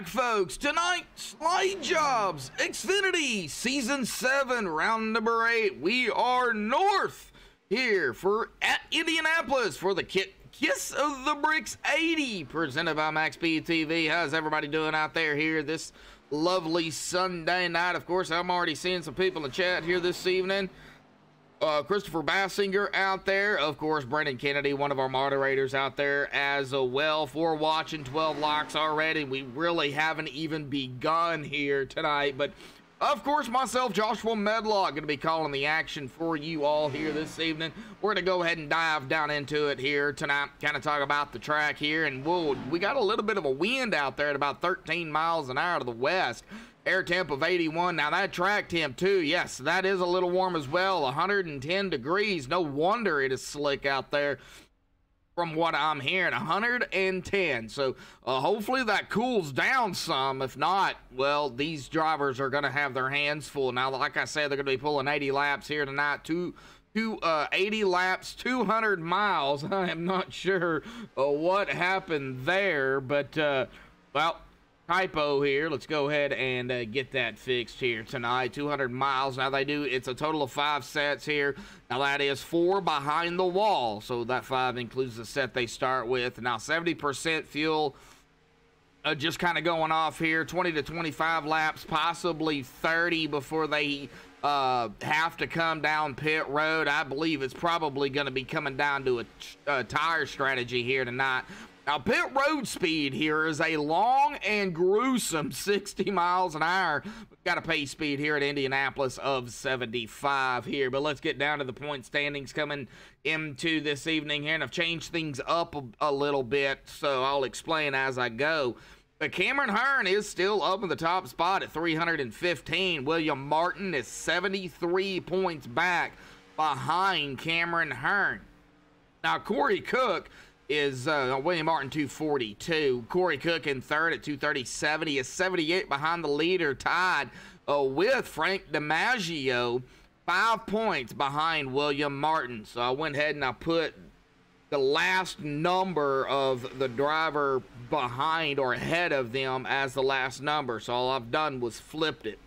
back, folks. Tonight, Slide Jobs, Xfinity, Season 7, Round number 8. We are north here at Indianapolis for the Kiss of the Bricks 80, presented by MaxSpeedTV. How's everybody doing out there here this lovely Sunday night? Of course, I'm already seeing some people in the chat here this evening. Christopher Bassinger out there. Of course, Brendan Kennedy, one of our moderators out there as well. For watching 12 locks already. We really haven't even begun here tonight. But, of course, myself, Joshua Medlock, going to be calling the action for you all here this evening. We're going to go ahead and dive down into it here tonight. Kind of talk about the track here. And we got a little bit of a wind out there at about 13 miles an hour to the west. Air temp of 81. Now that track temp too, yes, that is a little warm as well. 110 degrees. No wonder it is slick out there from what I'm hearing. 110. So hopefully that cools down some. If not, well, these drivers are going to have their hands full. Now, like I said, they're going to be pulling 80 laps here tonight. 80 laps, 200 miles. I am not sure what happened there, but well, typo here. Let's go ahead and get that fixed here tonight. 200 miles. Now it's a total of 5 sets here. Now that is 4 behind the wall. So that 5 includes the set they start with. Now 70% fuel just kind of going off here. 20 to 25 laps, possibly 30 before they have to come down pit road. I believe it's probably going to be coming down to a tire strategy here tonight. Now, pit road speed here is a long and gruesome 60 miles an hour. We've got a pace speed here at Indianapolis of 75 here. But let's get down to the point standings coming into this evening here. And I've changed things up a little bit, so I'll explain as I go. But Cameron Hearn is still up in the top spot at 315. William Martin is 73 points back behind Cameron Hearn. Now, Corey Cook is William Martin 242. Corey Cook in third at 237. He is 78 behind the leader, tied with Frank DiMaggio, 5 points behind William Martin. So I went ahead and I put the last number of the driver behind or ahead of them as the last number. So all I've done was flipped it.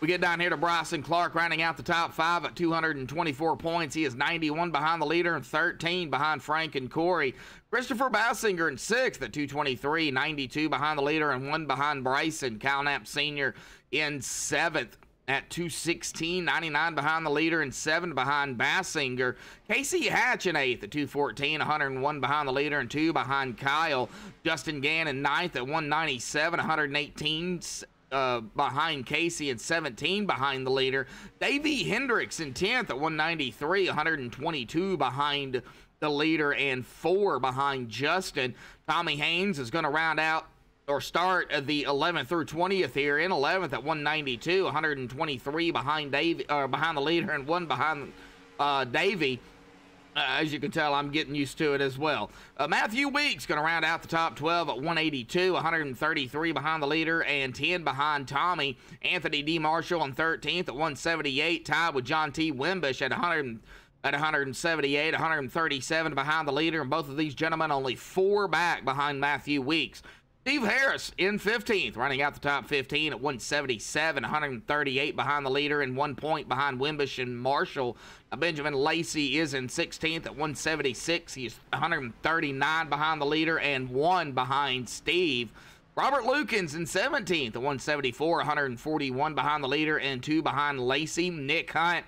We get down here to Bryson Clark, rounding out the top 5 at 224 points. He is 91 behind the leader and 13 behind Frank and Corey. Christopher Bassinger in 6th at 223, 92 behind the leader and 1 behind Bryson. Cal Knapp Sr. in 7th at 216, 99 behind the leader and 7 behind Bassinger. Casey Hatch in 8th at 214, 101 behind the leader and 2 behind Kyle. Justin Gann in 9th at 197, 118 behind Casey and 17 behind the leader. Davey Hendricks in 10th at 193, 122 behind the leader and 4 behind Justin. Tommy Haynes is going to round out or start the 11th through 20th here in 11th at 192, 123 behind behind the leader and 1 behind Davey. As you can tell, I'm getting used to it as well. Matthew Weeks going to round out the top 12 at 182, 133 behind the leader and 10 behind Tommy. Anthony D. Marshall in 13th at 178, tied with John T. Wimbish at 178, 137 behind the leader. And both of these gentlemen only 4 back behind Matthew Weeks. Steve Harris in 15th, running out the top 15 at 177, 138 behind the leader and 1 point behind Wimbish and Marshall. Benjamin Lacey is in 16th at 176. He's 139 behind the leader and 1 behind Steve. Robert Lukens in 17th at 174, 141 behind the leader and 2 behind Lacey. Nick Hunt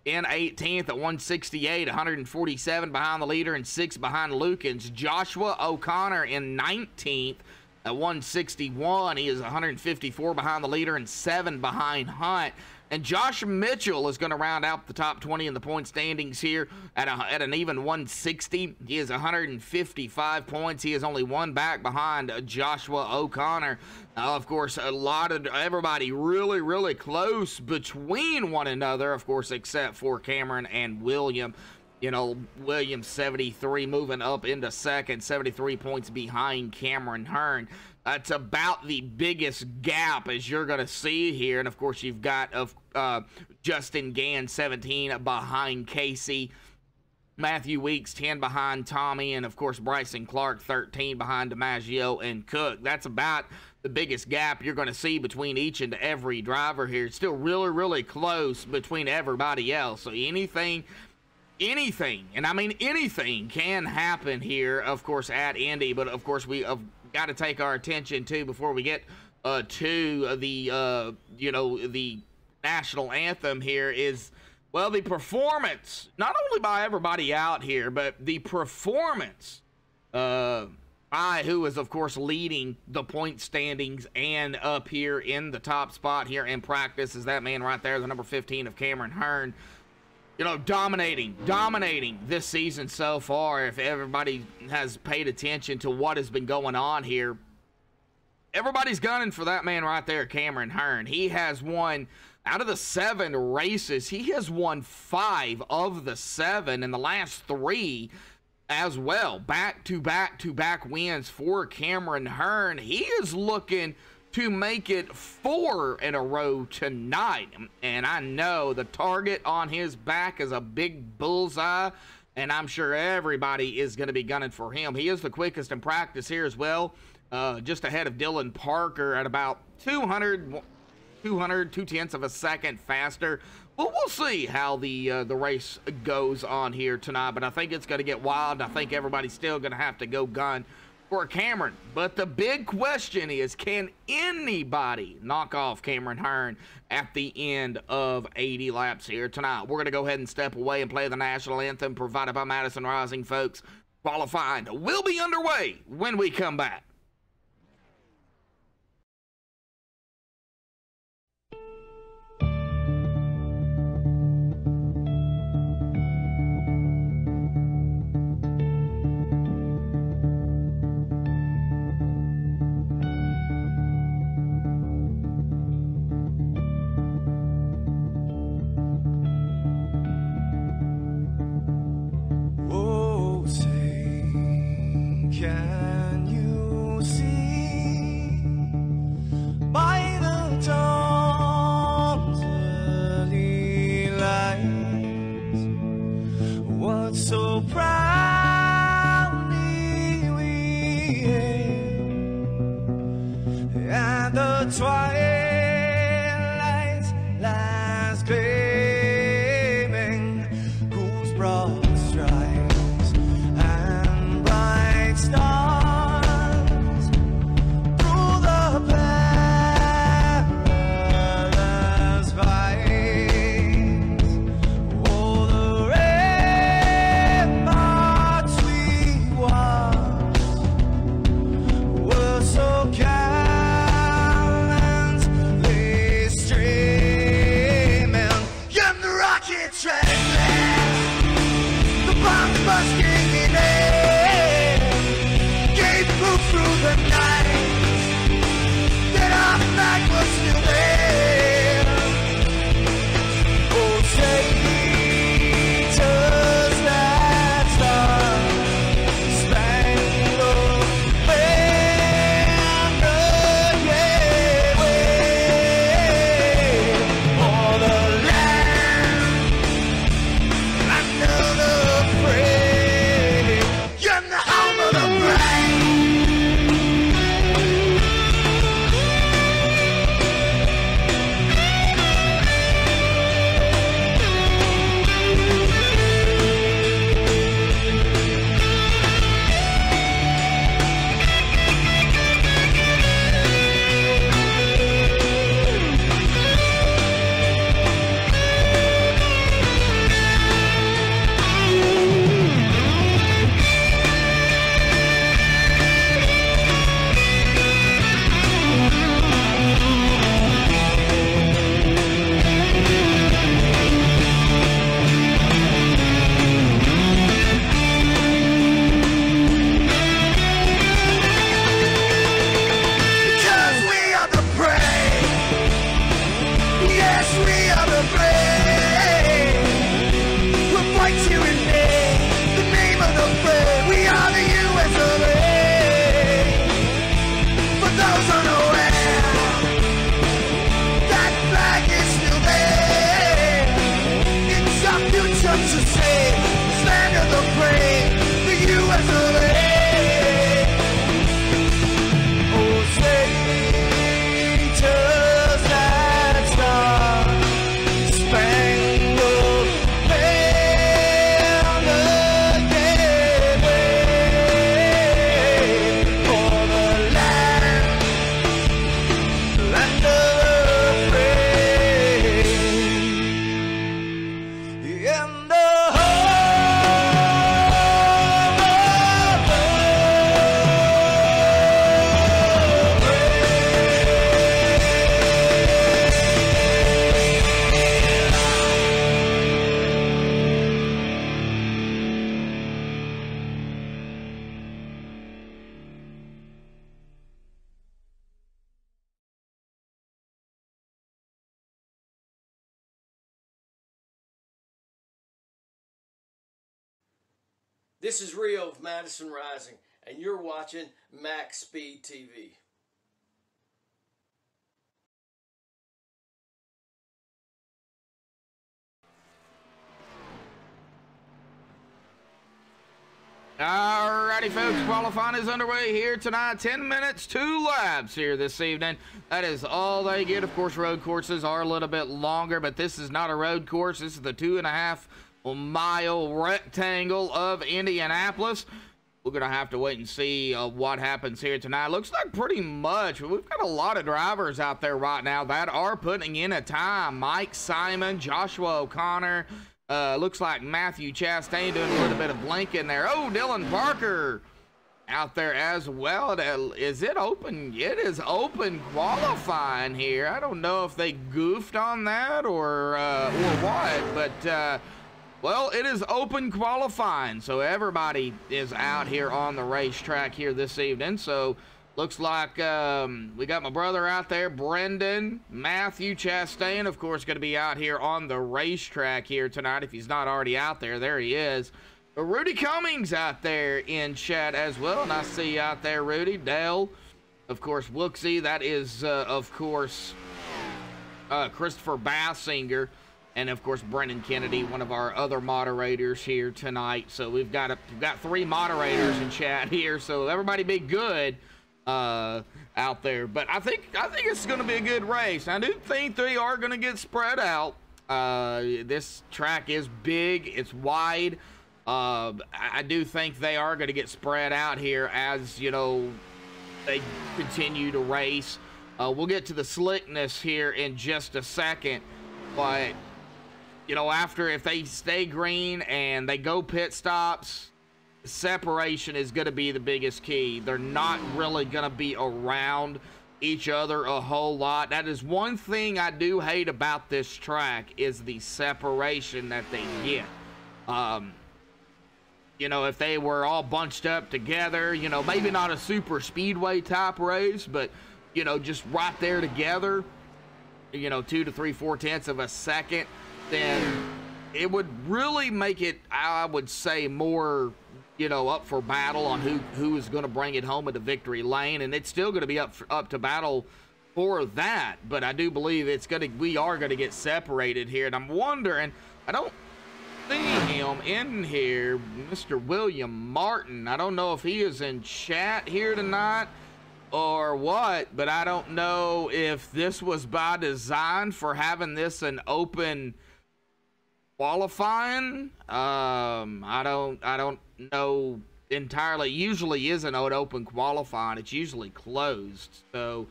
in 18th at 168, 147 behind the leader and 6 behind Lukens. Joshua O'Connor in 19th at 161. He is 154 behind the leader and 7 behind Hunt. And Josh Mitchell is going to round out the top 20 in the point standings here at an even 160. He is 155 points. He is only 1 back behind Joshua O'Connor. Of course, a lot of everybody really, really close between one another, of course, except for Cameron and William. You know, William 73 moving up into second, 73 points behind Cameron Hearn. That's about the biggest gap as you're going to see here. And, of course, you've got Justin Gann, 17 behind Casey. Matthew Weeks 10 behind Tommy, and of course Bryson Clark 13 behind DiMaggio and Cook. That's about the biggest gap you're going to see between each and every driver here. It's still really, really close between everybody else. So anything, and I mean anything can happen here, of course, at Indy. But of course, we have got to take our attention to, before we get to the the national anthem here, is, well, the performance, not only by everybody out here, but the performance who is, of course, leading the point standings and up here in the top spot here in practice, is that man right there, the number 15 of Cameron Hearn. You know, dominating this season so far. If everybody has paid attention to what has been going on here, everybody's gunning for that man right there, Cameron Hearn. He has won, out of the 7 races, he has won 5 of the 7, and the last 3 as well. Back-to-back wins for Cameron Hearn. He is looking to make it 4 in a row tonight. And I know the target on his back is a big bullseye, and I'm sure everybody is going to be gunning for him. He is the quickest in practice here as well, just ahead of Dylan Parker at about 2/10 of a second faster. Well, we'll see how the race goes on here tonight, but I think it's going to get wild. I think everybody's still going to have to go gun for Cameron. But the big question is, can anybody knock off Cameron Hearn at the end of 80 laps here tonight? We're going to go ahead and step away and play the national anthem provided by Madison Rising, folks. Qualifying will be underway when we come back. Can you see by the dawn's early light what so proudly we hailed at the twilight's last gleaming, whose broad stripes and bright stars through the perilous fights. Oh, the ramparts we watched were so gallantly streaming, and the rockets reckless, the bombs bursting in air, gave proof through the night that our flag was still there. Oh, traitors that star-spangled banner, yeah, wave for the land under the praise, and the home of the brave. This is Rio of Madison Rising, and you're watching MaxSpeedTV. Alrighty, folks, qualifying is underway here tonight. 10 minutes, 2 laps here this evening. That is all they get. Of course, road courses are a little bit longer, but this is not a road course. This is the 2.5-mile rectangle of Indianapolis. We're going to have to wait and see what happens here tonight. Looks like pretty much we've got a lot of drivers out there right now that are putting in a time. Mike Simon, Joshua O'Connor. Looks like Matthew Chastain doing a little bit of blinking there. Oh, Dylan Parker out there as well. Is it open? It is open qualifying here. I don't know if they goofed on that or what, but well, it is open qualifying, so everybody is out here on the racetrack here this evening. So looks like we got my brother out there, Brendan, Matthew Chastain, of course, going to be out here on the racetrack here tonight. If he's not already out there, there he is. Rudy Cummings out there in chat as well, and I see you out there, Rudy. Dale, of course, Wooksy, that is, of course, Christopher Bassinger, and, of course, Brendan Kennedy, one of our other moderators here tonight. So we've got 3 moderators in chat here, so everybody be good out there. But I think it's going to be a good race. I do think they are going to get spread out. This track is big, it's wide. I do think they are going to get spread out here as, you know, they continue to race. We'll get to the slickness here in just a second, but you know, if they stay green and they go pit stops, separation is going to be the biggest key. They're not really going to be around each other a whole lot. That is one thing I do hate about this track, is the separation that they get. You know, if they were all bunched up together, you know, maybe not a super speedway type race, but, you know, just right there together, you know, 2 to 3/4 tenths of a second, then it would really make it, I would say, more, you know, up for battle on who is going to bring it home into victory lane. And it's still going to be up to battle for that. But I do believe we are going to get separated here. And I'm wondering, I don't see him in here, Mr. William Martin. I don't know if he is in chat here tonight or what, but I don't know if this was by design for having this an open qualifying. I don't know entirely. Usually isn't an open qualifying. It's usually closed. So,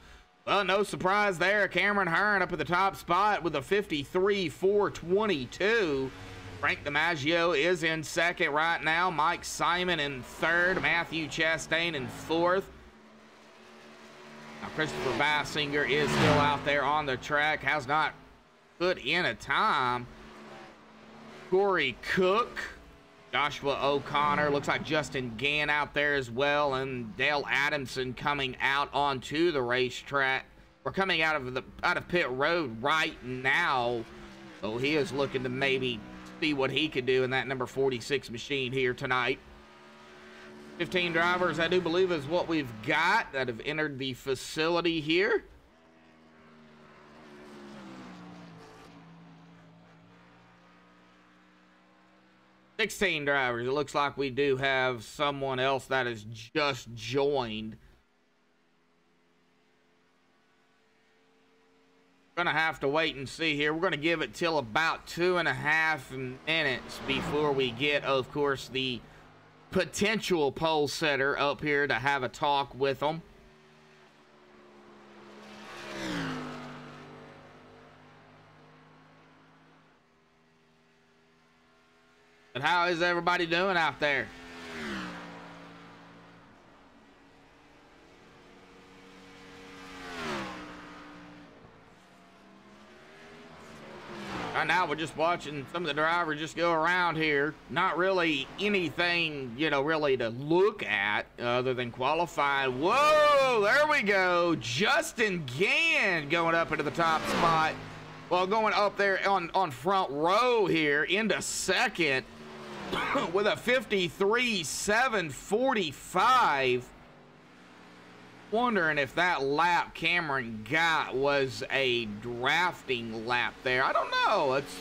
well, no surprise there. Cameron Hearn up at the top spot with a 53.422. Frank DiMaggio is in second right now. Mike Simon in third. Matthew Chastain in fourth. Now, Christopher Bassinger is still out there on the track. Has not put in a time. Corey Cook, Joshua O'Connor, looks like Justin Gann out there as well, and Dale Adamson coming out onto the racetrack. We're coming out of pit road right now, so he is looking to maybe see what he could do in that number 46 machine here tonight. 15 drivers, I do believe, is what we've got that have entered the facility here. $16 drivers. It looks like we do have someone else that has just joined. We're going to have to wait and see here. We're going to give it till about 2.5 minutes before we get, of course, the potential pole setter up here to have a talk with them. But how is everybody doing out there? Right now we're just watching some of the drivers just go around here. Not really anything, you know, really to look at other than qualifying. Whoa, there we go. Justin Gann going up into the top spot. Well, going up there on front row here into second. with a 53.745. Wondering if that lap Cameron got was a drafting lap there. I don't know. It's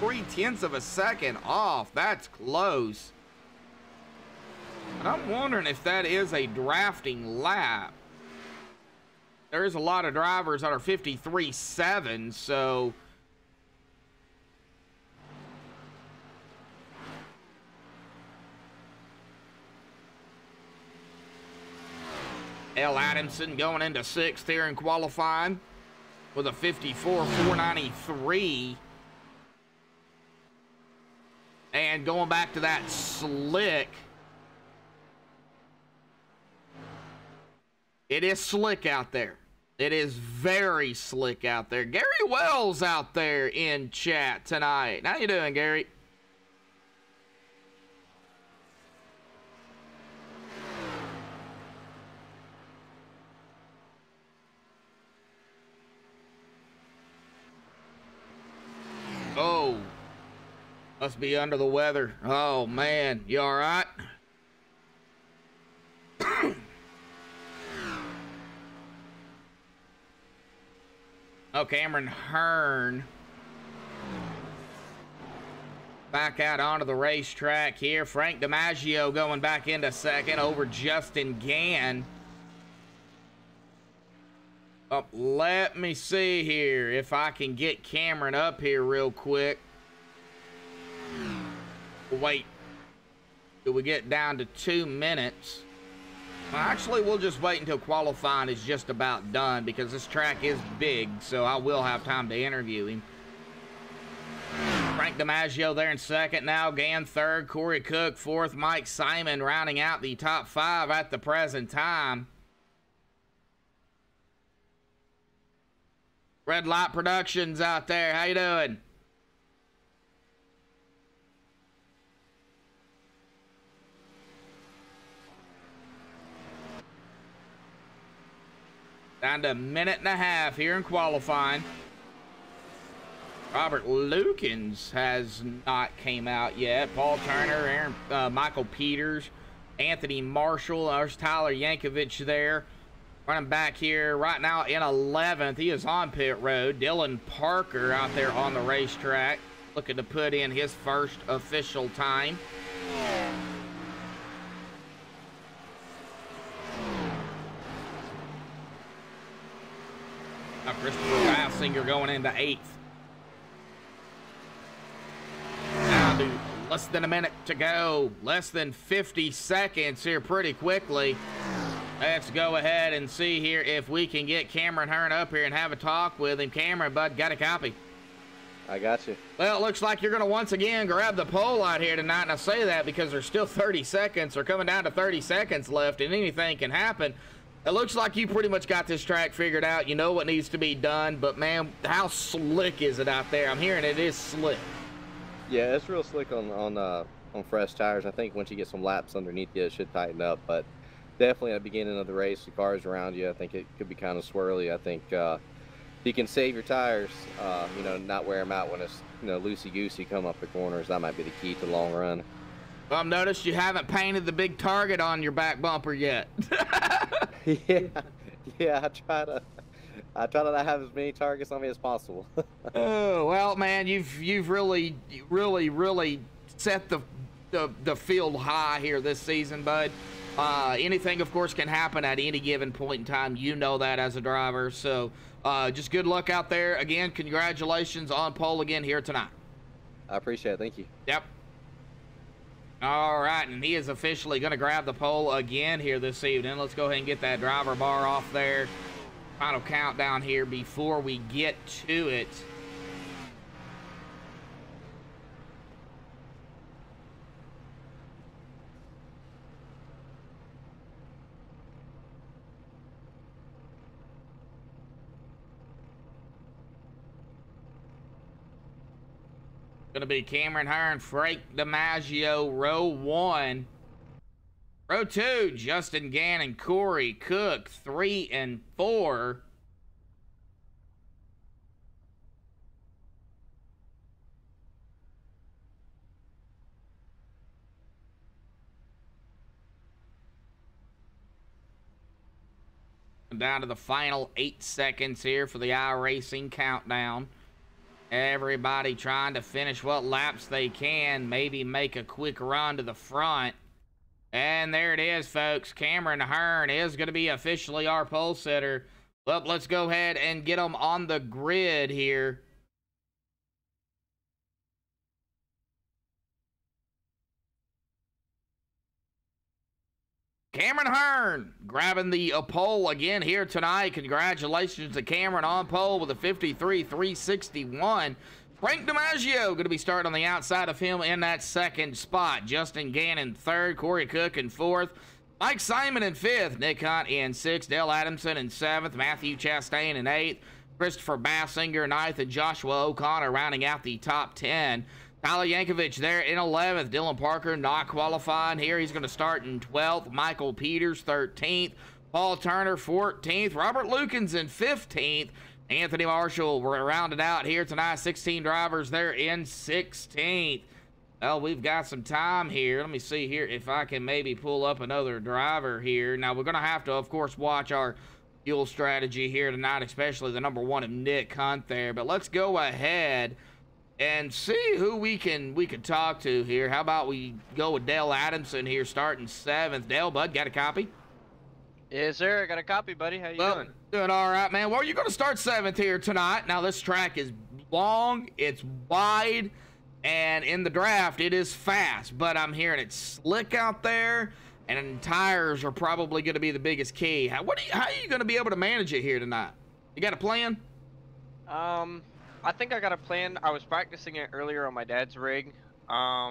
3/10 of a second off. That's close. But I'm wondering if that is a drafting lap. There's a lot of drivers that are 53.7, so L. Adamson going into 6th here in qualifying with a 54.493. And going back to that slick, it is slick out there. It is very slick out there. Gary Wells out there in chat tonight. How you doing, Gary? Oh, must be under the weather. Oh, man. You all right? Oh, Cameron Hearn back out onto the racetrack here. Frank DiMaggio going back into 2nd over Justin Gann. Oh, let me see here if I can get Cameron up here real quick. Wait. Do we get down to 2 minutes? Well, actually, we'll just wait until qualifying is just about done because this track is big, so I will have time to interview him. Frank DiMaggio there in 2nd now. Gann 3rd. Corey Cook 4th. Mike Simon rounding out the top 5 at the present time. Red Light Productions out there. How you doing? Down to 1.5 minutes here in qualifying. Robert Lukens has not came out yet. Paul Turner, Michael Peters, Anthony Marshall. There's Tyler Yankovic there. Running back here right now in 11th. He is on pit road. Dylan Parker out there on the racetrack looking to put in his first official time. Now Christopher Basinger going into 8th. Now to less than a minute to go. Less than 50 seconds here pretty quickly. Let's go ahead and see here if we can get Cameron Hearn up here and have a talk with him. Cameron, bud, got a copy? I got you. Well, it looks like you're going to once again grab the pole out here tonight, and I say that because there's still 30 seconds. We're coming down to 30 seconds left, and anything can happen. It looks like you pretty much got this track figured out. You know what needs to be done, but, man, how slick is it out there? I'm hearing it is slick. Yeah, it's real slick on fresh tires. I think once you get some laps underneath you, it should tighten up, but definitely at the beginning of the race, the cars around you, I think it could be kind of swirly. I think you can save your tires, you know, not wear them out when it's, you know, loosey-goosey come up the corners. That might be the key to the long run. Well, I've noticed you haven't painted the big target on your back bumper yet. yeah, I try to not have as many targets on me as possible. Oh, well, man, you've really set the field high here this season, bud. Anything, of course, can happen at any given point in time. You know that as a driver. So just good luck out there. Again, congratulations on pole again here tonight. I appreciate it. Thank you. Yep. All right, and he is officially going to grab the pole again here this evening. Let's go ahead and get that driver bar off there. Final countdown here before we get to it. Going to be Cameron Hearn, Frank DiMaggio, row 1. Row 2, Justin Gann and Corey Cook, 3 and 4. Down to the final 8 seconds here for the iRacing countdown. Everybody trying to finish what laps they can, maybe make a quick run to the front. And there it is, folks. Cameron Hearn is going to be officially our pole sitter. Well, let's go ahead and get him on the grid here. Cameron Hearn grabbing the pole again here tonight. Congratulations to Cameron on pole with a 53.361. Frank DiMaggio going to be starting on the outside of him in that second spot. Justin Gannon third, Corey Cook in fourth, Mike Simon in fifth, Nick Hunt in sixth, Dale Adamson in seventh, Matthew Chastain in eighth, Christopher Bassinger ninth, and Joshua O'Connor rounding out the top 10. Tyler Yankovic there in 11th. Dylan Parker not qualifying here. He's going to start in 12th. Michael Peters 13th. Paul Turner 14th. Robert Lukens in 15th. Anthony Marshall rounded out here tonight. 16 drivers there in 16th. Well, we've got some time here. Let me see here if I can maybe pull up another driver here. Now, we're going to have to, of course, watch our fuel strategy here tonight, especially the number 1 of Nick Hunt there. But let's go ahead and see who we can talk to here. How about we go with Dale Adamson here, starting 7th. Dale, bud, got a copy? Yes, sir. I got a copy, buddy. How you doing? Doing all right, man. Well, you're going to start 7th here tonight. Now, this track is long, it's wide, and in the draft, it is fast. But I'm hearing it's slick out there, and tires are probably going to be the biggest key. How are you going to be able to manage it here tonight? You got a plan? I think I got a plan. I was practicing it earlier on my dad's rig. I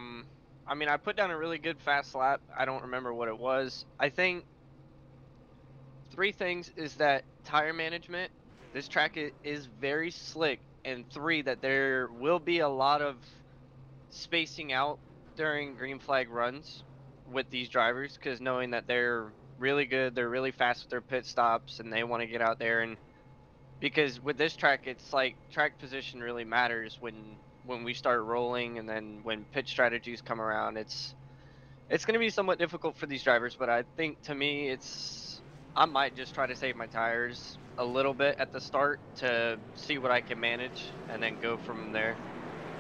mean, I put down a really good fast lap. I don't remember what it was. I think 3 things is that tire management. This track is very slick. And 3, that there will be a lot of spacing out during green flag runs with these drivers, because knowing that they're really good, they're really fast with their pit stops, and they want to get out there. And because with this track, it's like track position really matters when we start rolling, and then when pitch strategies come around, it's going to be somewhat difficult for these drivers. But I think, to me, I might just try to save my tires a little bit at the start to see what I can manage, and then go from there.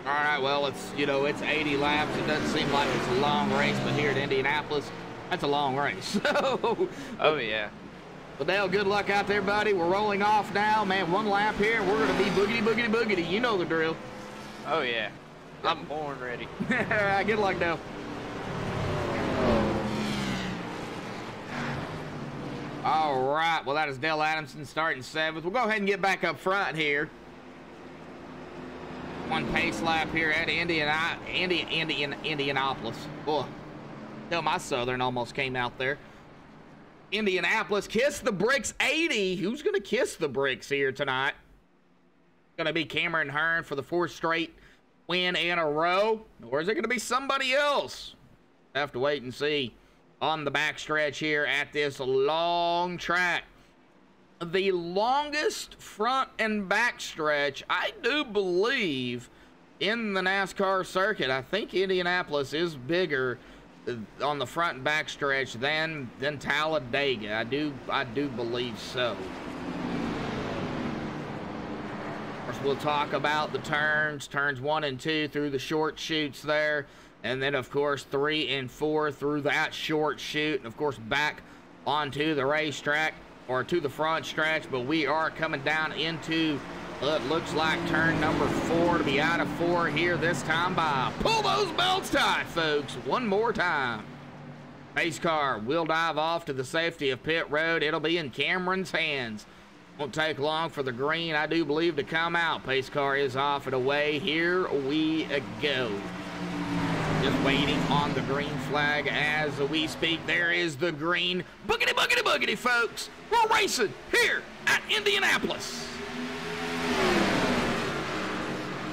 All right, well, it's 80 laps. It doesn't seem like it's a long race, but here at Indianapolis, that's a long race. Oh yeah. Well, Dale, good luck out there, buddy. We're rolling off now, man. 1 lap here, and we're going to be boogity, boogity, boogity. You know the drill. Oh, yeah. I'm born ready. All right, good luck, Dale. All right, well, that is Dale Adamson starting 7th. We'll go ahead and get back up front here. 1 pace lap here at Indianapolis. Boy, tell my Southern almost came out there. Indianapolis, kiss the bricks 80. Who's going to kiss the bricks here tonight? Going to be Cameron Hearn for the 4th straight win in a row, or is it going to be somebody else? Have to wait and see on the backstretch here at this long track. The longest front and back stretch, I do believe, in the NASCAR circuit. I think Indianapolis is bigger on the front and back stretch than Talladega. I do believe so. Of course, we'll talk about the turns 1 and 2 through the short chutes there, and then of course 3 and 4 through that short chute, and of course back onto the racetrack or to the front stretch. But we are coming down into it looks like turn number 4 to be out of 4 here this time by pull those belts tight, folks. 1 more time. Pace car will dive off to the safety of pit road. It'll be in Cameron's hands. Won't take long for the green, I do believe, to come out. Pace car is off and away. Here we go. Just waiting on the green flag as we speak. There is the green. Boogity, boogity, boogity, folks. We're racing here at Indianapolis.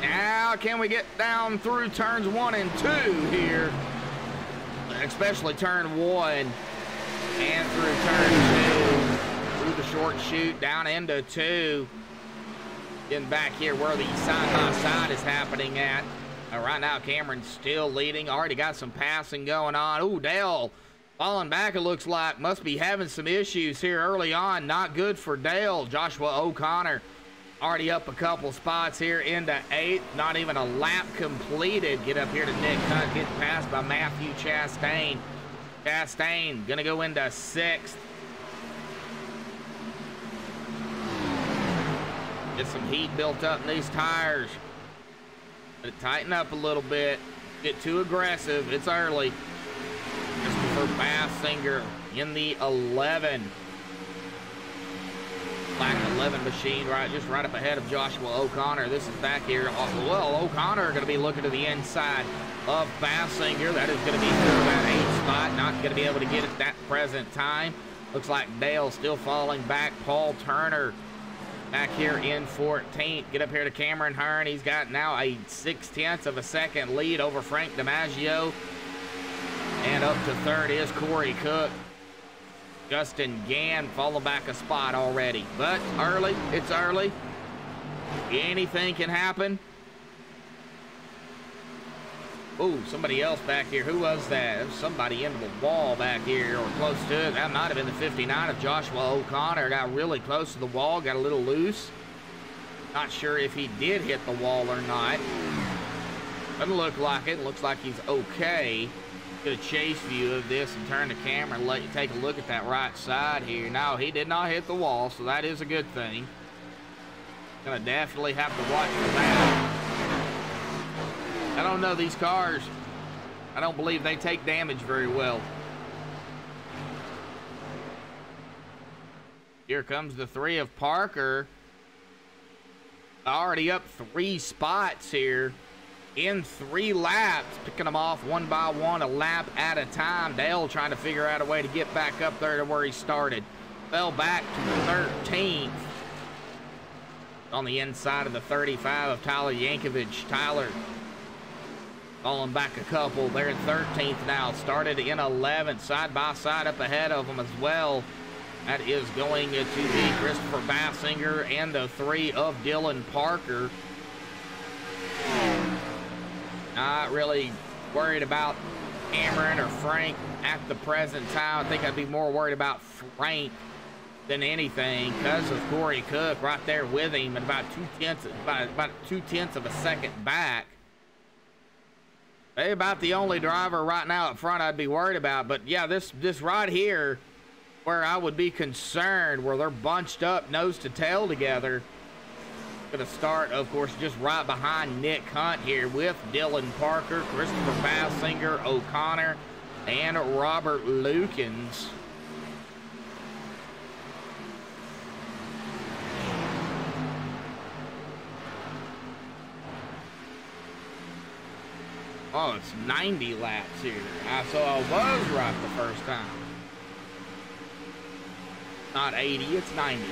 Now, can we get down through turns 1 and 2 here? Especially turn 1 and through turn 2. Through the short chute, down into 2. Getting back here where the side-by-side is happening at. Right now, Cameron's still leading. Already got some passing going on. Ooh, Dale Falling back, it looks like. Must be having some issues here early on. Not good for Dale. Joshua O'Connor already up a couple spots here into 8th. Not even a lap completed. Get up here to Nick Hunt. Getting passed by Matthew Chastain. Chastain going to go into 6th. Get some heat built up in these tires. But tighten up a little bit. Get too aggressive. It's early. Christopher Bassinger in the 11. Black 11 machine, just right up ahead of Joshua O'Connor. This is back here. Well, O'Connor going to be looking to the inside of Bassinger. That is going to be through that 8th spot. Not going to be able to get it that present time. Looks like Dale still falling back. Paul Turner back here in 14th. Get up here to Cameron Hearn. He's got now a 0.6 of a second lead over Frank DiMaggio. And up to 3rd is Corey Cook. Justin Gann falling back a spot already. But early, it's early. Anything can happen. Oh, somebody else back here. Who was that? There was somebody into the wall back here or close to it. That might have been the 59 of Joshua O'Connor. Got really close to the wall, got a little loose. Not sure if he did hit the wall or not. Doesn't look like it. Looks like he's okay. Get a chase view of this and turn the camera and let you take a look at that right side here. No, he did not hit the wall, so that is a good thing. Gonna definitely have to watch for that. I don't know, these cars, I don't believe they take damage very well. Here comes the 3 of Parker. Already up 3 spots here. In 3 laps, picking them off one by one, a lap at a time. Dale trying to figure out a way to get back up there to where he started. Fell back to 13th. On the inside of the 35 of Tyler Yankovic. Tyler falling back a couple. They're in 13th now. Started in 11th, side by side up ahead of them as well. That is going to be Christopher Bassinger and the 3 of Dylan Parker. Not really worried about Cameron or Frank at the present time. I think I'd be more worried about Frank than anything because of Corey Cook right there with him and about 2/10 of a second back. They're about the only driver right now up front I'd be worried about. But yeah, this right here where I would be concerned, where they're bunched up nose to tail together. Going to start, of course, just right behind Nick Hunt here with Dylan Parker, Christopher Bassinger, O'Connor, and Robert Lukens. Oh, it's 90 laps here. So I was right the first time. Not 80, it's 90.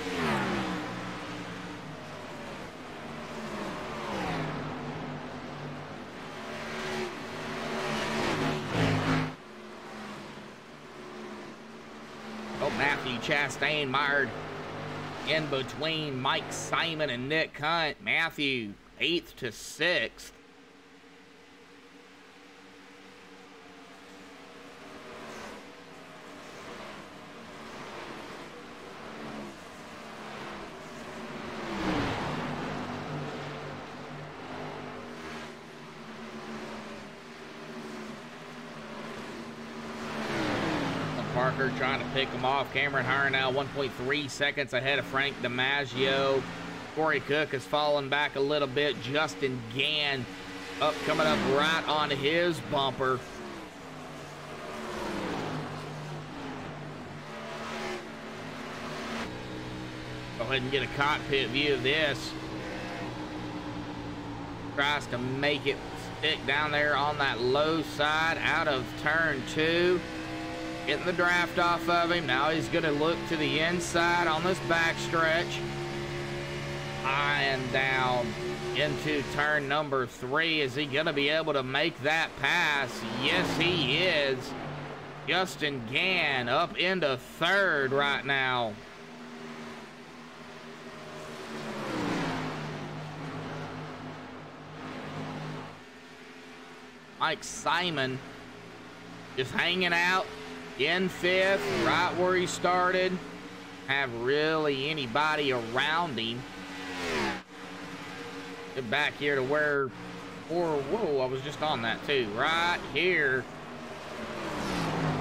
Oh, Matthew Chastain mired in between Mike Simon and Nick Hunt. Matthew 8th to 6th. Parker trying to pick him off. Cameron Hearn now 1.3 seconds ahead of Frank DiMaggio. Corey Cook has fallen back a little bit. Justin Gann coming up right on his bumper. Go ahead and get a cockpit view of this. Tries to make it stick down there on that low side out of turn 2. Getting the draft off of him. Now he's going to look to the inside on this back stretch. Eyeing down into turn number 3. Is he going to be able to make that pass? Yes, he is. Justin Gann up into 3rd right now. Mike Simon just hanging out in 5th, right where he started. Have really anybody around him. Get back here to where, or whoa, I was just on that too. Right here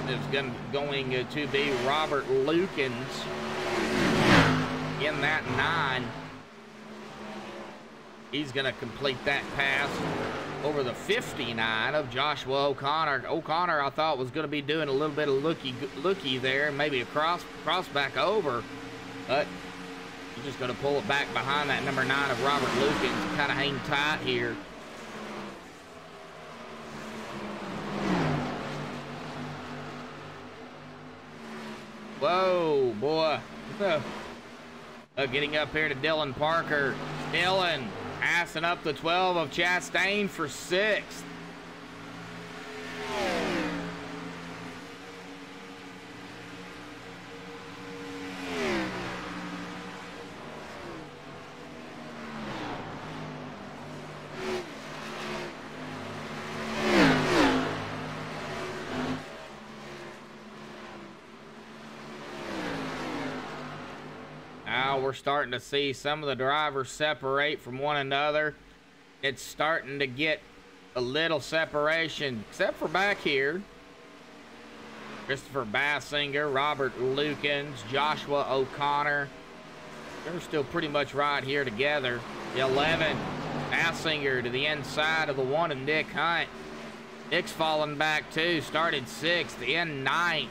is going to be Robert Lukens in that 9. He's going to complete that pass over the 59 of Joshua O'Connor. O'Connor, I thought, was going to be doing a little bit of looky there, maybe a cross back over, but he's just going to pull it back behind that number 9 of Robert Lukens. Kind of hang tight here. Whoa, boy. Getting up here to Dylan Parker. Dylan passing up the 12 of Chastain for 6th. Now we're starting to see some of the drivers separate from one another. It's starting to get a little separation, except for back here. Christopher Bassinger, Robert Lukens, Joshua O'Connor. They're still pretty much right here together. The 11, Bassinger to the inside of the 1 of Nick Hunt. Nick's falling back too, started 6th, in 9th.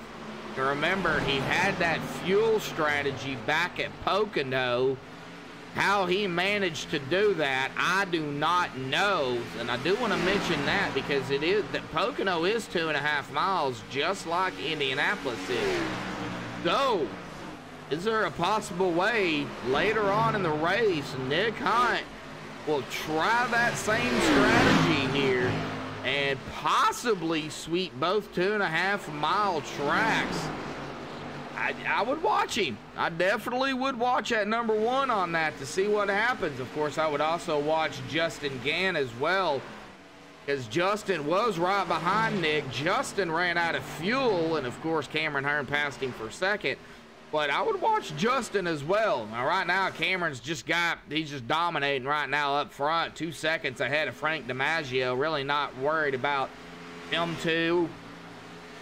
Remember, he had that fuel strategy back at Pocono. How he managed to do that, I do not know. And I do want to mention that because it is that Pocono is 2.5 miles, just like Indianapolis is. So, is there a possible way later on in the race Nick Hunt will try that same strategy here and possibly sweep both 2.5 mile tracks? I would watch him. I definitely would watch at number 1 on that to see what happens. Of course, I would also watch Justin Gann as well, because Justin was right behind Nick. Justin ran out of fuel, and of course Cameron Hearn passed him for 2nd. But I would watch Justin as well. Now, right now, Cameron's he's just dominating right now up front. 2 seconds ahead of Frank DiMaggio. Really not worried about them two.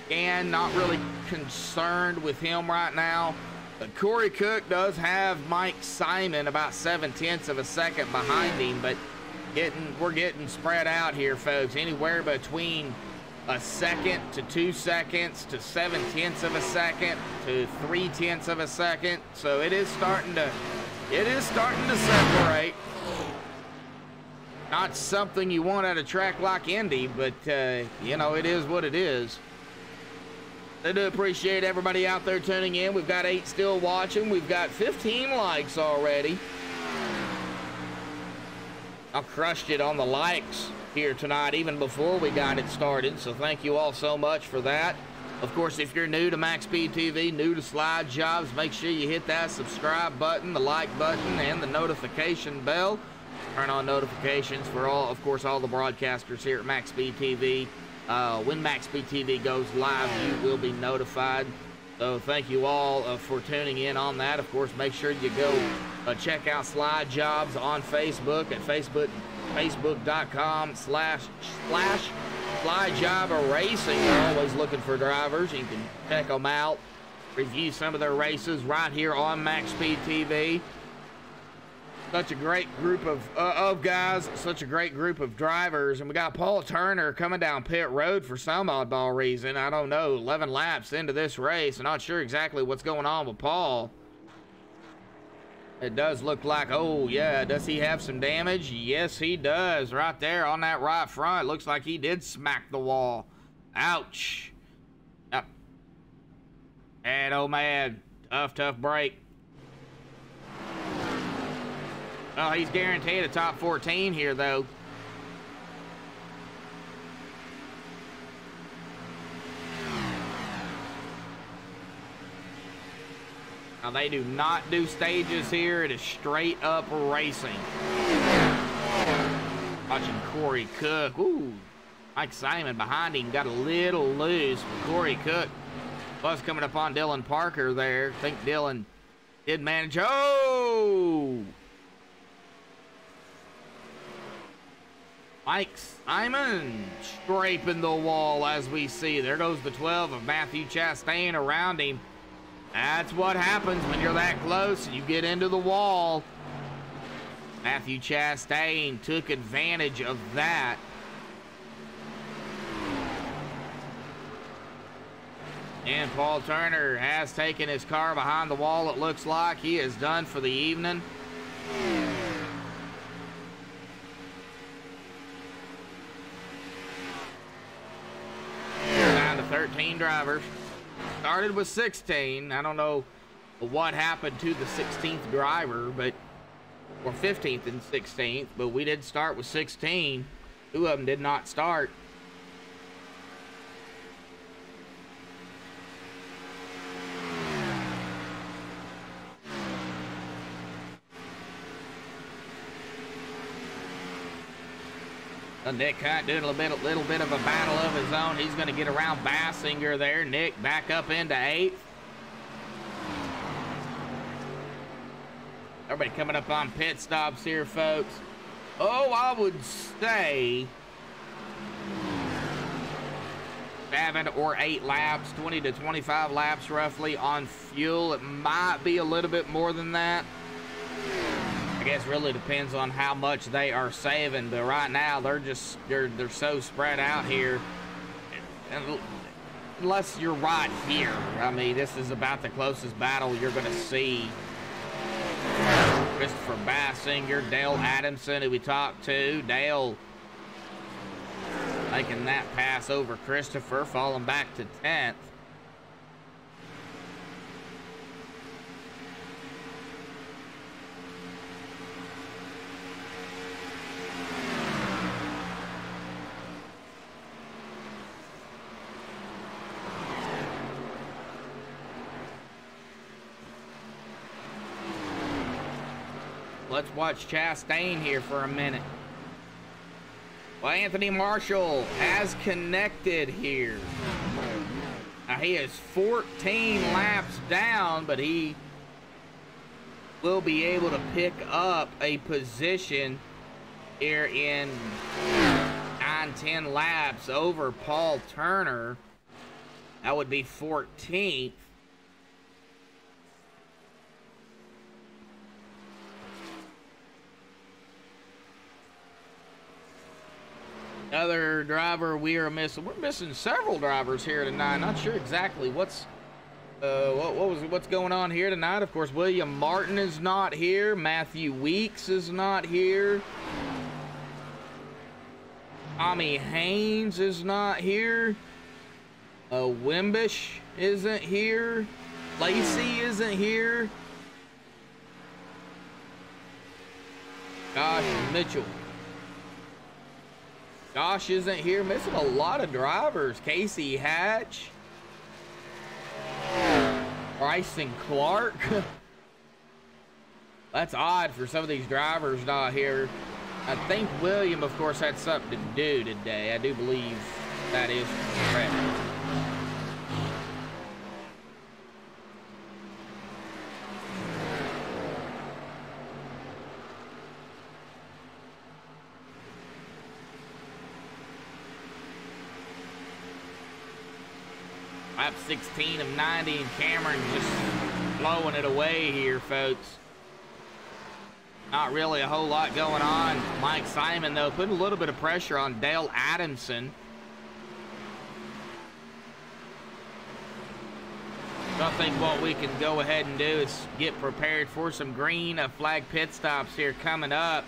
And not really concerned with him right now. But Corey Cook does have Mike Simon about 0.7 of a second behind him. But we're getting spread out here, folks. Anywhere between a second to 2 seconds to 0.7 of a second to 0.3 of a second. So it is starting to separate. Not something you want at a track like Indy, but you know, it is what it is. I do appreciate everybody out there tuning in. We've got 8 still watching. We've got 15 likes already. I crushed it on the likes here tonight, even before we got it started. So thank you all so much for that. Of course, if you're new to MaxSpeedTV, new to Slide Jobs, make sure you hit that subscribe button, the like button, and the notification bell. Turn on notifications for all the broadcasters here at MaxSpeedTV. When MaxSpeedTV goes live, you will be notified. So thank you all for tuning in on that. Of course, make sure you go check out Slide Jobs on Facebook at facebook.com/SlideJobRacing. We're always looking for drivers. You can check them out, review some of their races right here on MaxSpeedTV. Such a great group of guys, such a great group of drivers. And we got Paul Turner coming down pit road for some oddball reason. I don't know, 11 laps into this race. I'm not sure exactly what's going on with Paul. It does look like, oh yeah, does he have some damage? Yes, he does. Right there on that right front. Looks like he did smack the wall. Ouch. Yep. And oh man, tough break. Oh, he's guaranteed a top 14 here, though. Now, they do not do stages here. It is straight up racing. Watching Corey Cook. Ooh, Mike Simon behind him got a little loose. Corey Cook Was coming up on Dylan Parker there. I think Dylan did manage. Oh! Mike Simon scraping the wall as we see. There goes the 12 of Matthew Chastain around him. That's what happens when you're that close and you get into the wall. Matthew Chastain took advantage of that. And Paul Turner has taken his car behind the wall. It looks like he is done for the evening. Down to 13 drivers. Started with 16. I don't know what happened to the 16th driver, but or 15th and 16th, but we did start with 16. 2 of them did not start. Nick Hunt doing a little bit of a battle of his own. He's going to get around Bassinger there. Nick back up into 8th. Everybody coming up on pit stops here, folks. Oh, I would say 7 or 8 laps, 20 to 25 laps roughly on fuel. It might be a little bit more than that. I guess really depends on how much they are saving, but right now they're so spread out here. And unless you're right here, I mean, this is about the closest battle you're going to see. Christopher Bassinger, Dale Adamson, who we talked to. Dale making that pass over Christopher, falling back to 10th. Let's watch Chastain here for a minute. Well, Anthony Marshall has connected here. Now, he is 14 laps down, but he will be able to pick up a position here in 9-10 laps over Paul Turner. That would be 14th. Another driver we are missing. We're missing several drivers here tonight. Not sure exactly what's going on here tonight. Of course, William Martin is not here. Matthew Weeks is not here. Tommy Haynes is not here. Wimbish isn't here. Lacey isn't here. Josh Mitchell. Josh isn't here. Missing a lot of drivers. Casey Hatch. Bryson Clark. That's odd for some of these drivers not here. I think William, of course, had something to do today. I do believe that is correct. Lap 16 of 90, and Cameron just blowing it away here, folks. Not really a whole lot going on. Mike Simon, though, putting a little bit of pressure on Dale Adamson. So I think what we can go ahead and do is get prepared for some green flag pit stops here coming up.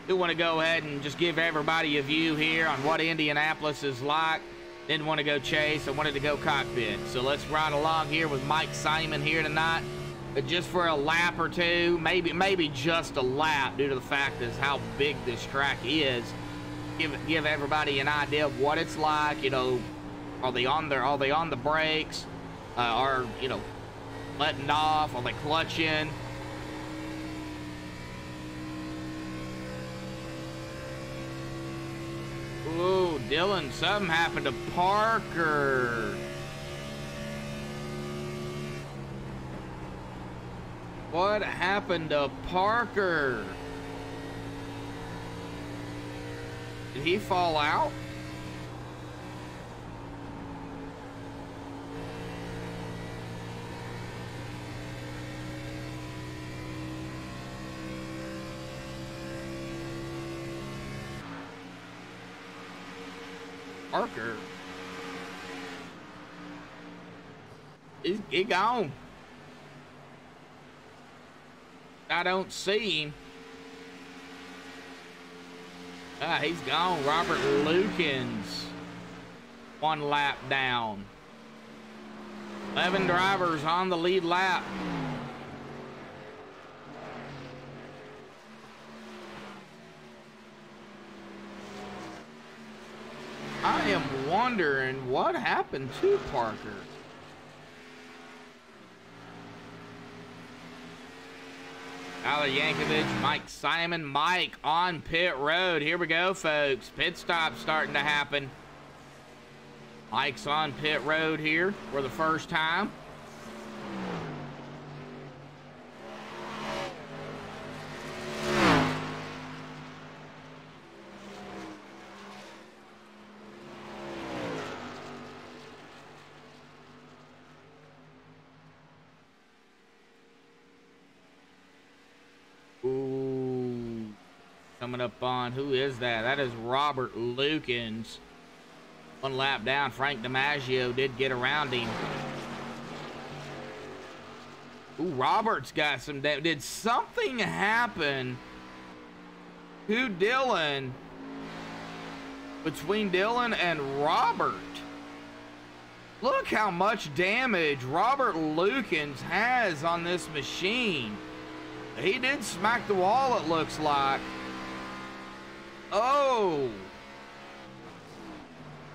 Do want to go ahead and just give everybody a view here on what Indianapolis is like. Didn't want to go chase. I wanted to go cockpit. So let's ride along here with Mike Simon here tonight. But just for a lap or two, maybe just a lap, due to the fact is how big this track is. Give everybody an idea of what it's like. You know, are they on the brakes? Are, you know, letting off? Are they clutching? Ooh, Dylan, something happened to Parker. What happened to Parker? Did he fall out? Parker. He gone. I don't see him. Ah, he's gone. Robert Lukens. 1 lap down. 11 drivers on the lead lap. I am wondering what happened to Parker. Tyler Yankovic, Mike Simon, Mike on pit road. Here we go, folks. Pit stop starting to happen. Mike's on pit road here for the first time. Ooh, coming up on, who is that? That is Robert Lukens. 1 lap down. Frank DiMaggio did get around him. Ooh, Robert's got some damage. Did something happen to Dylan between Dylan and Robert? Look how much damage Robert Lukens has on this machine. He did smack the wall, it looks like. Oh.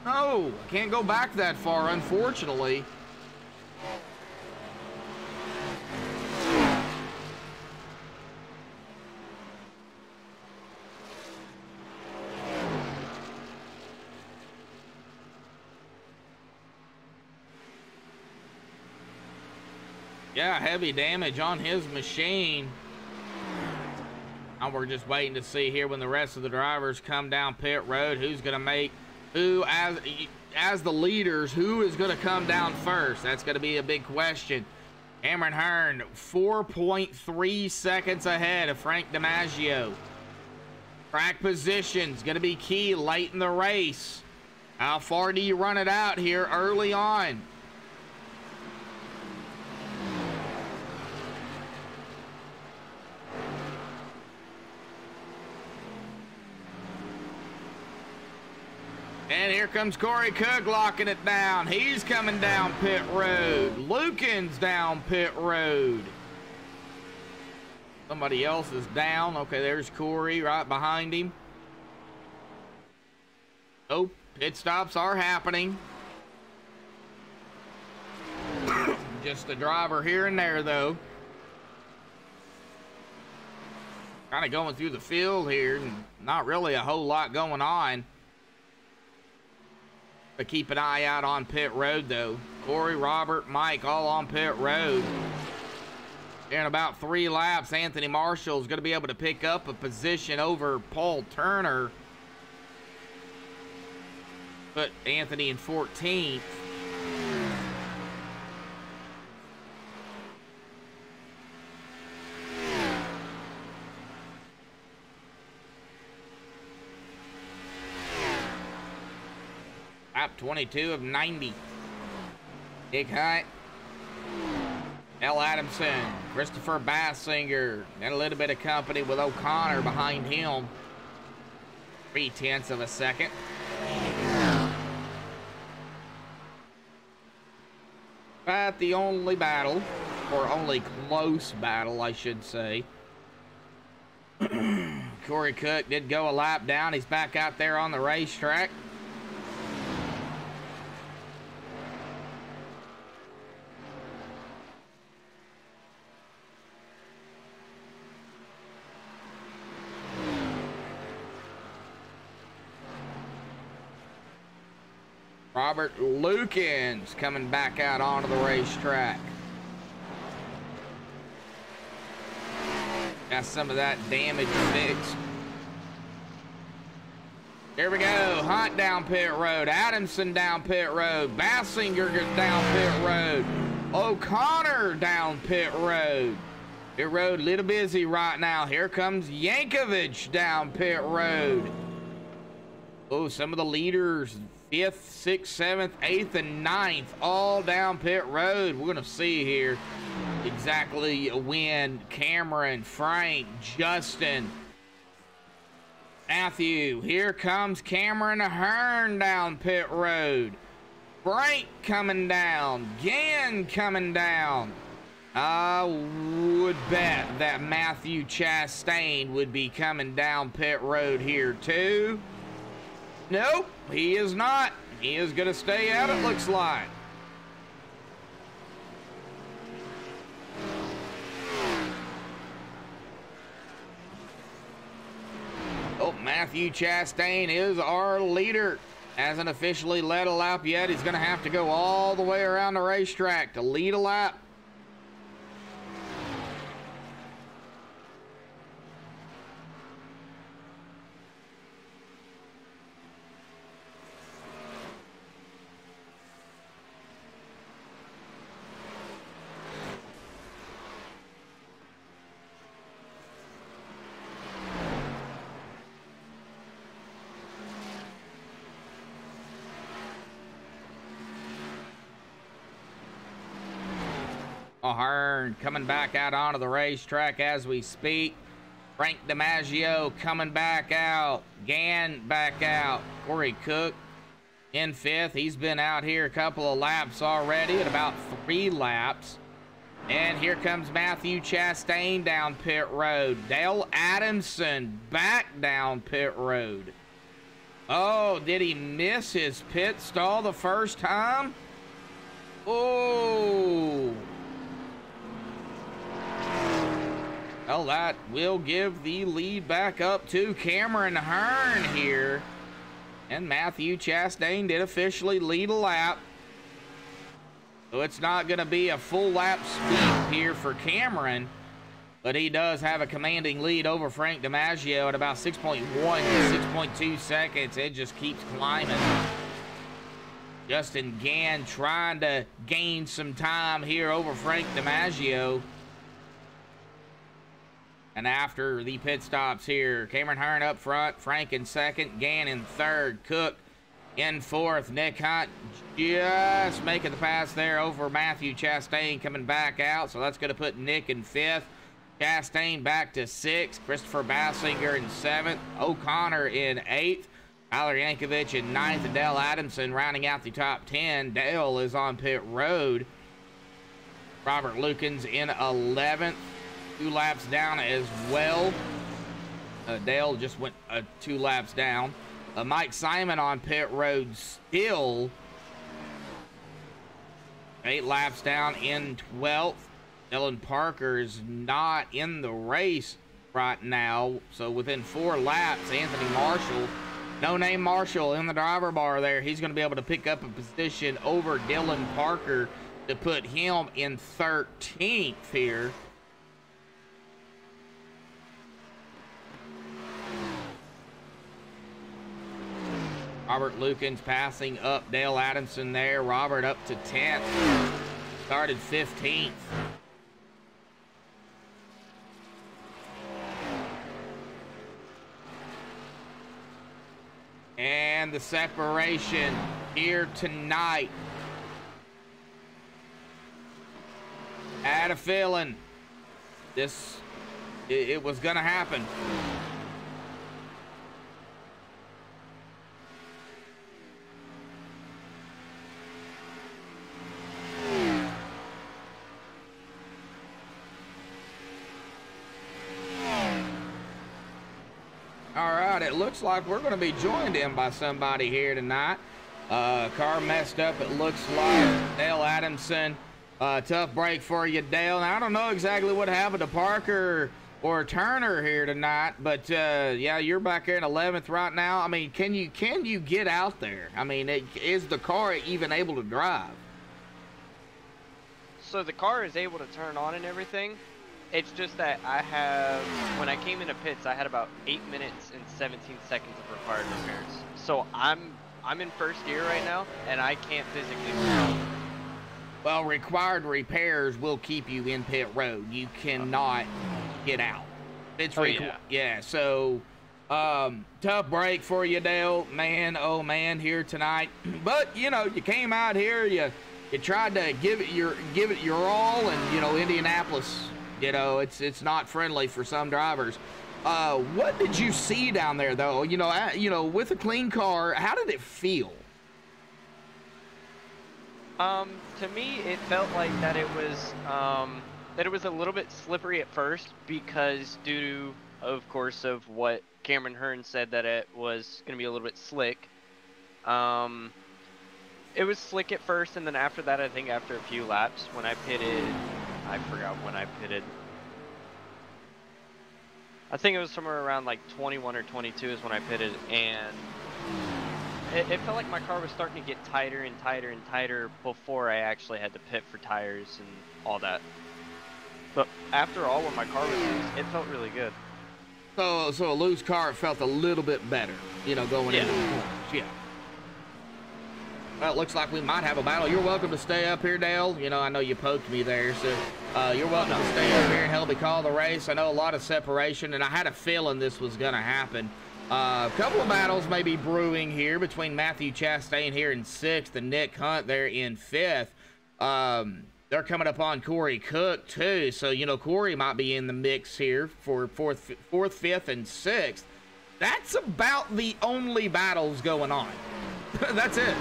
No, I can't go back that far, unfortunately. Yeah, heavy damage on his machine. Now we're just waiting to see here when the rest of the drivers come down pit road, who's going to make, who as the leaders, who is going to come down first? That's going to be a big question. Cameron Hearn, 4.3 seconds ahead of Frank DiMaggio. Track position's going to be key late in the race. How far do you run it out here early on? And here comes Corey Cook locking it down. He's coming down pit road. Lukens down pit road. Somebody else is down. Okay, there's Corey right behind him. Oh, pit stops are happening. Just a driver here and there, though. Kind of going through the field here. And not really a whole lot going on. But keep an eye out on pit road, though. Corey, Robert, Mike, all on pit road. In about 3 laps, Anthony Marshall is going to be able to pick up a position over Paul Turner. Put Anthony in 14th. Lap 22 of 90. Dick Hunt, L. Adamson, Christopher Bassinger, and a little bit of company with O'Connor behind him. 0.3 of a second. But the only battle, or only close battle, I should say. Corey Cook did go a lap down. He's back out there on the racetrack. Robert Lukens coming back out onto the racetrack. Got some of that damage fixed. Here we go. Hunt down pit road. Adamson down pit road. Bassinger down pit road. O'Connor down pit road. Pit road a little busy right now. Here comes Yankovic down pit road. Oh, some of the leaders, 5th, 6th, 7th, 8th, and 9th, all down pit road. We're going to see here exactly when Cameron, Frank, Justin, Matthew. Here comes Cameron Ahern down pit road. Frank coming down. Gann coming down. I would bet that Matthew Chastain would be coming down pit road here too. Nope, he is not. He is going to stay out, it looks like. Oh, Matthew Chastain is our leader. Hasn't officially led a lap yet. He's going to have to go all the way around the racetrack to lead a lap. Ahern coming back out onto the racetrack as we speak. Frank DiMaggio coming back out. Gann back out. Corey Cook in 5th. He's been out here a couple of laps already, at about 3 laps. And here comes Matthew Chastain down pit road. Dale Adamson back down pit road. Oh, did he miss his pit stall the first time? Oh. Well, that will give the lead back up to Cameron Ahern here. And Matthew Chastain did officially lead a lap. So it's not going to be a full lap sweep here for Cameron. But he does have a commanding lead over Frank DiMaggio at about 6.1 to 6.2 seconds. It just keeps climbing. Justin Gann trying to gain some time here over Frank DiMaggio. And after the pit stops here, Cameron Ahern up front, Frank in 2nd, Gann in 3rd, Cook in 4th, Nick Hunt just making the pass there over Matthew Chastain coming back out. So that's going to put Nick in 5th, Chastain back to 6th, Christopher Bassinger in 7th, O'Connor in 8th, Tyler Yankovic in 9th, and Dale Adamson rounding out the top 10. Dale is on pit road. Robert Lukens in 11th. 2 laps down as well. Dale just went 2 laps down. Mike Simon on pit road still. 8 laps down in 12th. Dylan Parker is not in the race right now. So within 4 laps, Anthony Marshall, no-name Marshall in the driver bar there. He's going to be able to pick up a position over Dylan Parker to put him in 13th here. Robert Lukens passing up Dale Adamson there. Robert up to 10th. Started 15th. And the separation here tonight. I had a feeling it was going to happen. It looks like we're going to be joined in by somebody here tonight. Car messed up, it looks like. Dale Adamson, tough break for you, Dale. Now, I don't know exactly what happened to Parker or Turner here tonight, but yeah, you're back here in 11th right now. I mean, can you get out there? I mean, is the car even able to drive? So the car is able to turn on and everything. It's just that when I came into pits, I had about 8 minutes and 17 seconds of required repairs. So I'm in first gear right now, and I can't physically move. Well, required repairs will keep you in pit road. You cannot get out. It's yeah. So, tough break for you, Dale. Man, oh man, here tonight. But you know, you came out here, you tried to give it your all, and you know, Indianapolis, you know, it's not friendly for some drivers. What did you see down there, though? You know, with a clean car, how did it feel? To me, it felt like that it was a little bit slippery at first because due to, of course, of what Cameron Hearn said, that it was going to be a little bit slick. It was slick at first, and then after that, I think after a few laps, when I pitted, I forgot when I pitted. I think it was somewhere around like 21 or 22 is when I pitted, and it felt like my car was starting to get tighter and tighter and tighter before I actually had to pit for tires and all that. But after all, when my car was loose, it felt really good. So a loose car felt a little bit better, you know, going into the corners. Yeah. Well, it looks like we might have a battle. You're welcome to stay up here, Dale. You know, I know you poked me there, so you're welcome to stay up here and help me call the race. I know a lot of separation, and I had a feeling this was going to happen. A couple of battles may be brewing here between Matthew Chastain here in 6th and Nick Hunt there in 5th. They're coming up on Corey Cook, too. So, you know, Corey might be in the mix here for 4th, 5th, and 6th. That's about the only battles going on. That's it.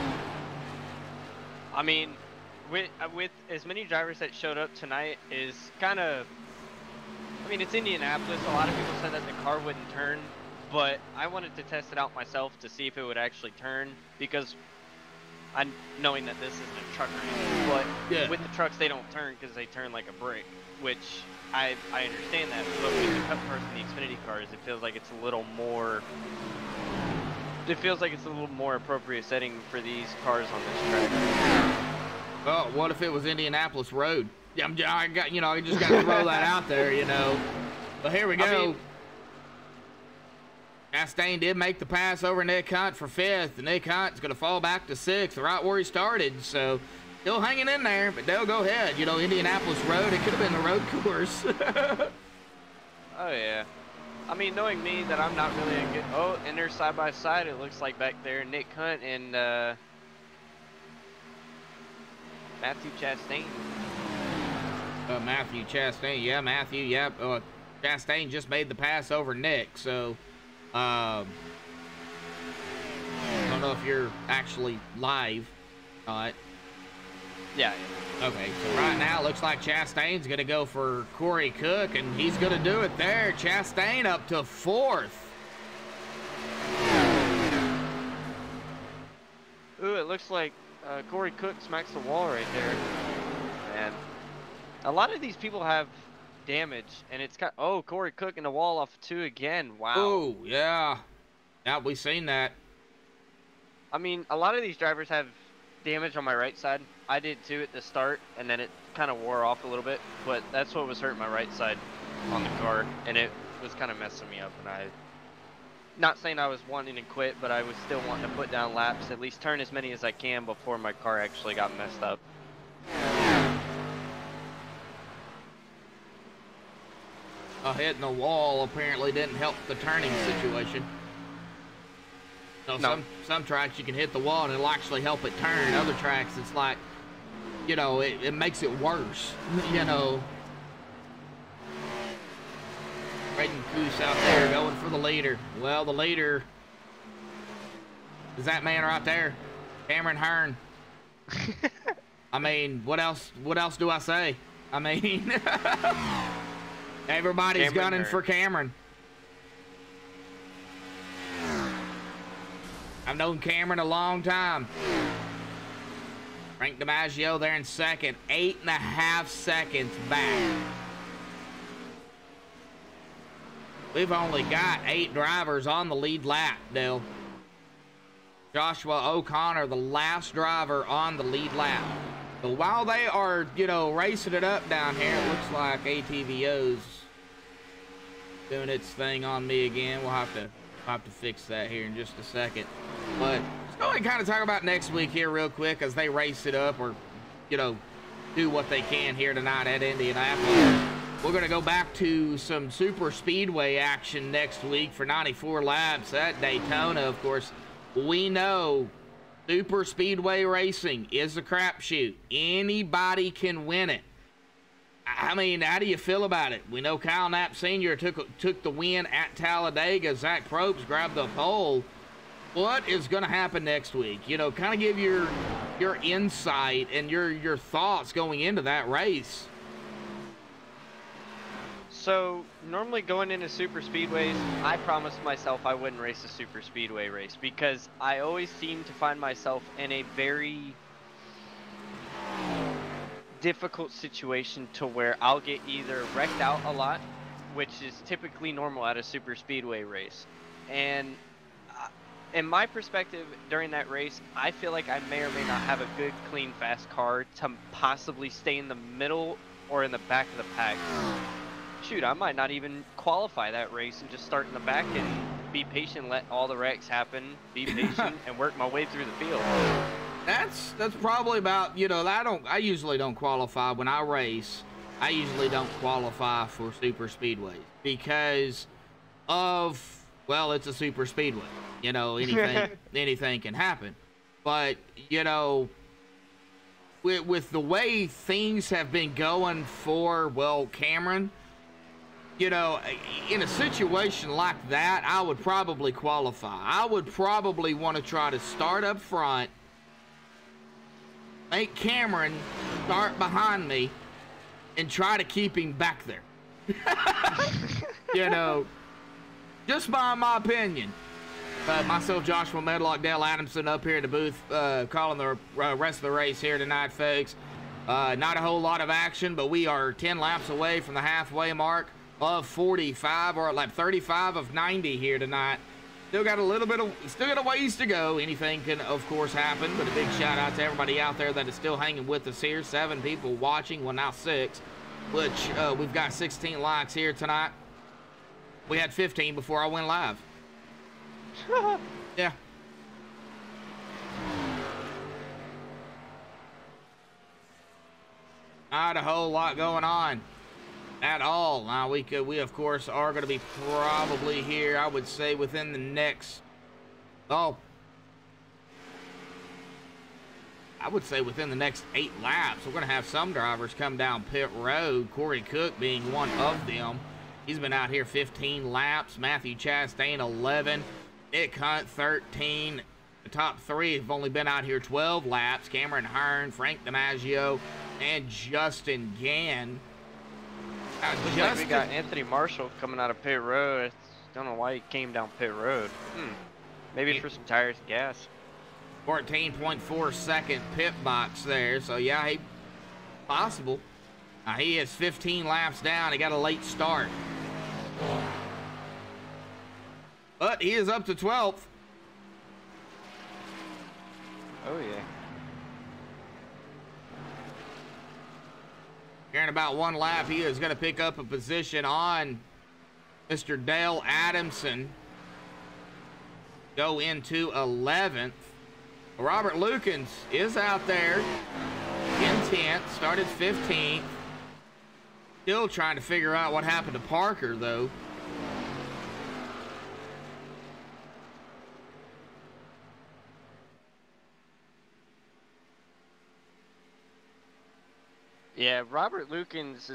I mean, with as many drivers that showed up tonight is kind of... I mean, it's Indianapolis. A lot of people said that the car wouldn't turn. But I wanted to test it out myself to see if it would actually turn, because I'm knowing that this isn't a truck race, but yeah, with the trucks they don't turn because they turn like a brick, which I understand that. But with the Cup cars and the Xfinity cars, it feels like it's a little more. It feels like it's a little more appropriate setting for these cars on this track. Well, what if it was Indianapolis Road? I just got to throw that out there, you know. But here we go. I mean, Chastain did make the pass over Nick Hunt for 5th, and Nick Hunt's going to fall back to 6th, right where he started. So, still hanging in there, but they'll go ahead. You know, Indianapolis Road, it could have been the road course. Oh, yeah. I mean, knowing me that I'm not really a good... Oh, and they're side by side, it looks like back there. Nick Hunt and Matthew Chastain. Matthew Chastain, yeah, Matthew, yep. Chastain just made the pass over Nick, so... I don't know if you're actually live. Yeah. Okay, so right now it looks like Chastain's going to go for Corey Cook, and he's going to do it there. Chastain up to 4th. Ooh, it looks like Corey Cook smacks the wall right there. Man, a lot of these people have damage, and it's got... Oh, Corey Cook in the wall off 2 again. Wow. Oh, yeah. Yeah, we've seen that. I mean, a lot of these drivers have damage on my right side. I did too at the start, and then it kind of wore off a little bit, but that's what was hurting my right side on the car, and it was kind of messing me up, and not saying I was wanting to quit, but I was still wanting to put down laps, at least turn as many as I can before my car actually got messed up. Hitting the wall apparently didn't help the turning situation. So no. Some tracks you can hit the wall and it'll actually help it turn. Other tracks it's like, you know, it makes it worse. You know. Braden Coos out there going for the leader. Well, the leader is that man right there, Cameron Hearn. I mean, what else do I say? I mean, everybody's gunning for Cameron. I've known Cameron a long time. Frank DiMaggio there in 2nd, 8.5 seconds back. We've only got 8 drivers on the lead lap, Dale. Joshua O'Connor, the last driver on the lead lap. So while they are, you know, racing it up down here, it looks like ATVO's doing its thing on me again. We'll have to fix that here in just a second. But let's go ahead and kind of talk about next week here real quick as they race it up, or, you know, do what they can here tonight at Indianapolis. We're going to go back to some super speedway action next week for 94 laps at Daytona. Of course, we know super speedway racing is a crapshoot. Anybody can win it. I mean, how do you feel about it? We know Kyle Knapp Sr. took the win at Talladega. Zach Probst grabbed the pole. What is going to happen next week? You know, kind of give your insight and your thoughts going into that race. So, normally going into super speedways, I promised myself I wouldn't race a super speedway race because I always seem to find myself in a very difficult situation to where I'll get either wrecked out a lot, which is typically normal at a super speedway race. And in my perspective during that race, I feel like I may or may not have a good, clean, fast car to possibly stay in the middle or in the back of the pack. Shoot, I might not even qualify that race and just start in the back and be patient, let all the wrecks happen, be patient, and work my way through the field. That's probably about, you know, I usually don't qualify when I race. I usually don't qualify for super speedways because of, well, it's a super speedway. You know, anything can happen. But, you know, with the way things have been going for, well, Cameron, you know, in a situation like that, I would probably qualify. I would probably want to try to start up front, make Cameron start behind me, and try to keep him back there. You know, just by my opinion. Myself, Joshua Medlock, Dale Adamson up here in the booth calling the rest of the race here tonight, folks. Not a whole lot of action, but we are 10 laps away from the halfway mark of 45, or lap 35 of 90 here tonight. Still got a ways to go. Anything can, of course, happen, but a big shout out to everybody out there that is still hanging with us here. 7 people watching, well, now 6, which we've got 16 likes here tonight. We had 15 before I went live. Yeah. Not a whole lot going on at all. Now we of course are going to be probably here, I would say, within the next, I would say within the next 8 laps. We're going to have some drivers come down pit road, Corey Cook being one of them. He's been out here 15 laps. Matthew Chastain 11, Nick Hunt 13. The top 3 have only been out here 12 laps. Cameron Hearn, Frank DiMaggio, and Justin Gann. Looks like we got Anthony Marshall coming out of pit road. Don't know why he came down pit road. Maybe it's for some tires and gas. 14.4 second pit box there. So yeah, possible. He is 15 laps down. He got a late start, but he is up to 12th. Oh yeah. Here in about 1 lap, he is going to pick up a position on Mr. Dale Adamson. Go into 11th. Robert Lukens is out there in 10th, started 15th. Still trying to figure out what happened to Parker, though. Yeah, Robert Lukens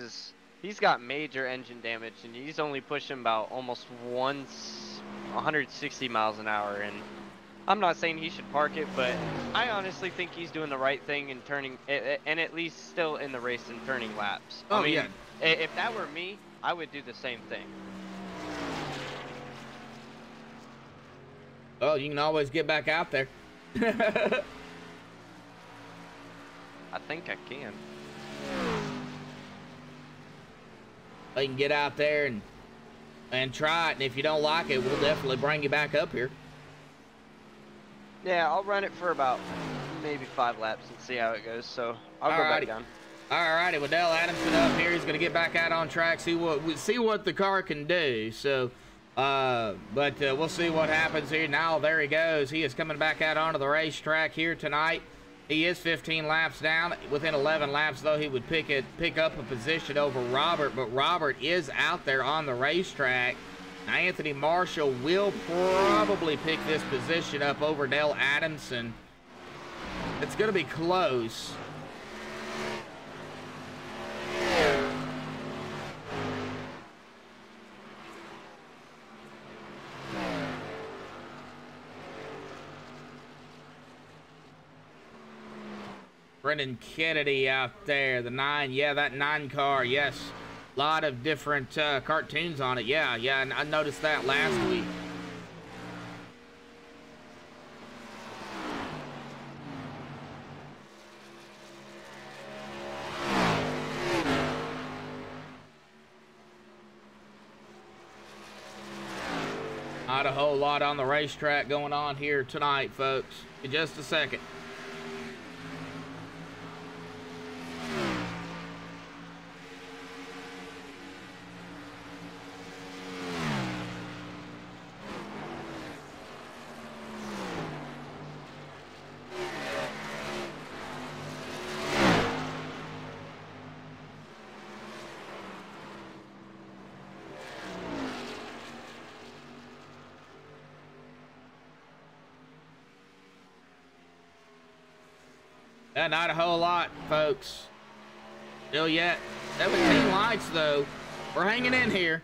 he's got major engine damage, and he's only pushing about almost 160 miles an hour. And I'm not saying he should park it, but I honestly think he's doing the right thing in turning, and at least still in the race and turning laps. Oh, I mean, yeah. If that were me, I would do the same thing. Oh, you can always get back out there. I think I can. You can get out there and try it, and if you don't like it, we'll definitely bring you back up here. Yeah, I'll run it for about maybe 5 laps and see how it goes. So I'll go back down. Alrighty, with Dale Adamson up here, he's gonna get back out on track, see what the car can do. So, we'll see what happens here. Now there he goes. He is coming back out onto the racetrack here tonight. He is 15 laps down. Within 11 laps, though, he would pick up a position over Robert, but Robert is out there on the racetrack. Now, Anthony Marshall will probably pick this position up over Dale Adamson. It's going to be close. Brendan Kennedy out there, the 9, yeah, that 9 car, yes. A lot of different cartoons on it, yeah, and I noticed that last week. Not a whole lot on the racetrack going on here tonight, folks. In just a second. Yeah, not a whole lot, folks. Still yet. 17 lights, though. We're hanging in here.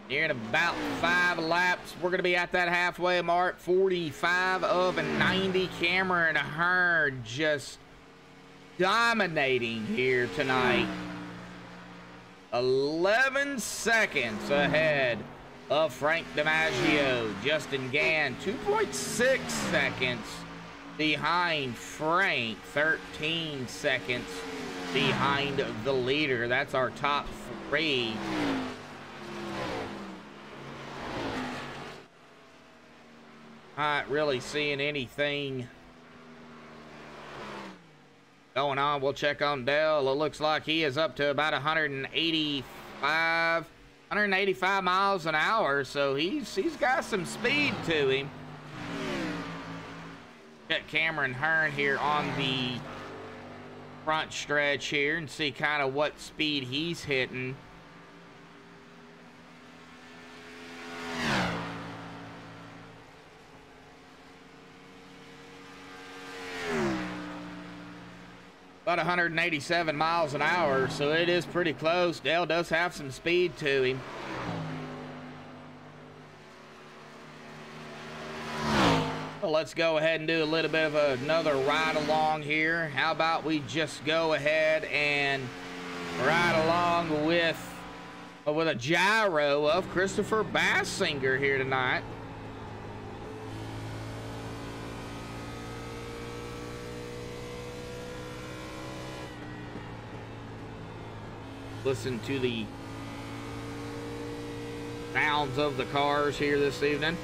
Nearing about 5 laps. We're going to be at that halfway mark. 45 of 90. Cameron Hearn just dominating here tonight. 11 seconds ahead of Frank DiMaggio. Justin Gann, 2.6 seconds behind Frank, 13 seconds behind the leader. That's our top 3. Not really seeing anything going on. We'll check on Dell. It looks like he is up to about 185 miles an hour, so he's got some speed to him. Got Cameron Hearn here on the front stretch here and see kind of what speed he's hitting. About 187 miles an hour, so it is pretty close. Dale does have some speed to him. Well, let's go ahead and do a little bit of another ride along here. How about we just go ahead and ride along with a gyro of Christopher Bassinger here tonight. Listen to the sounds of the cars here this evening.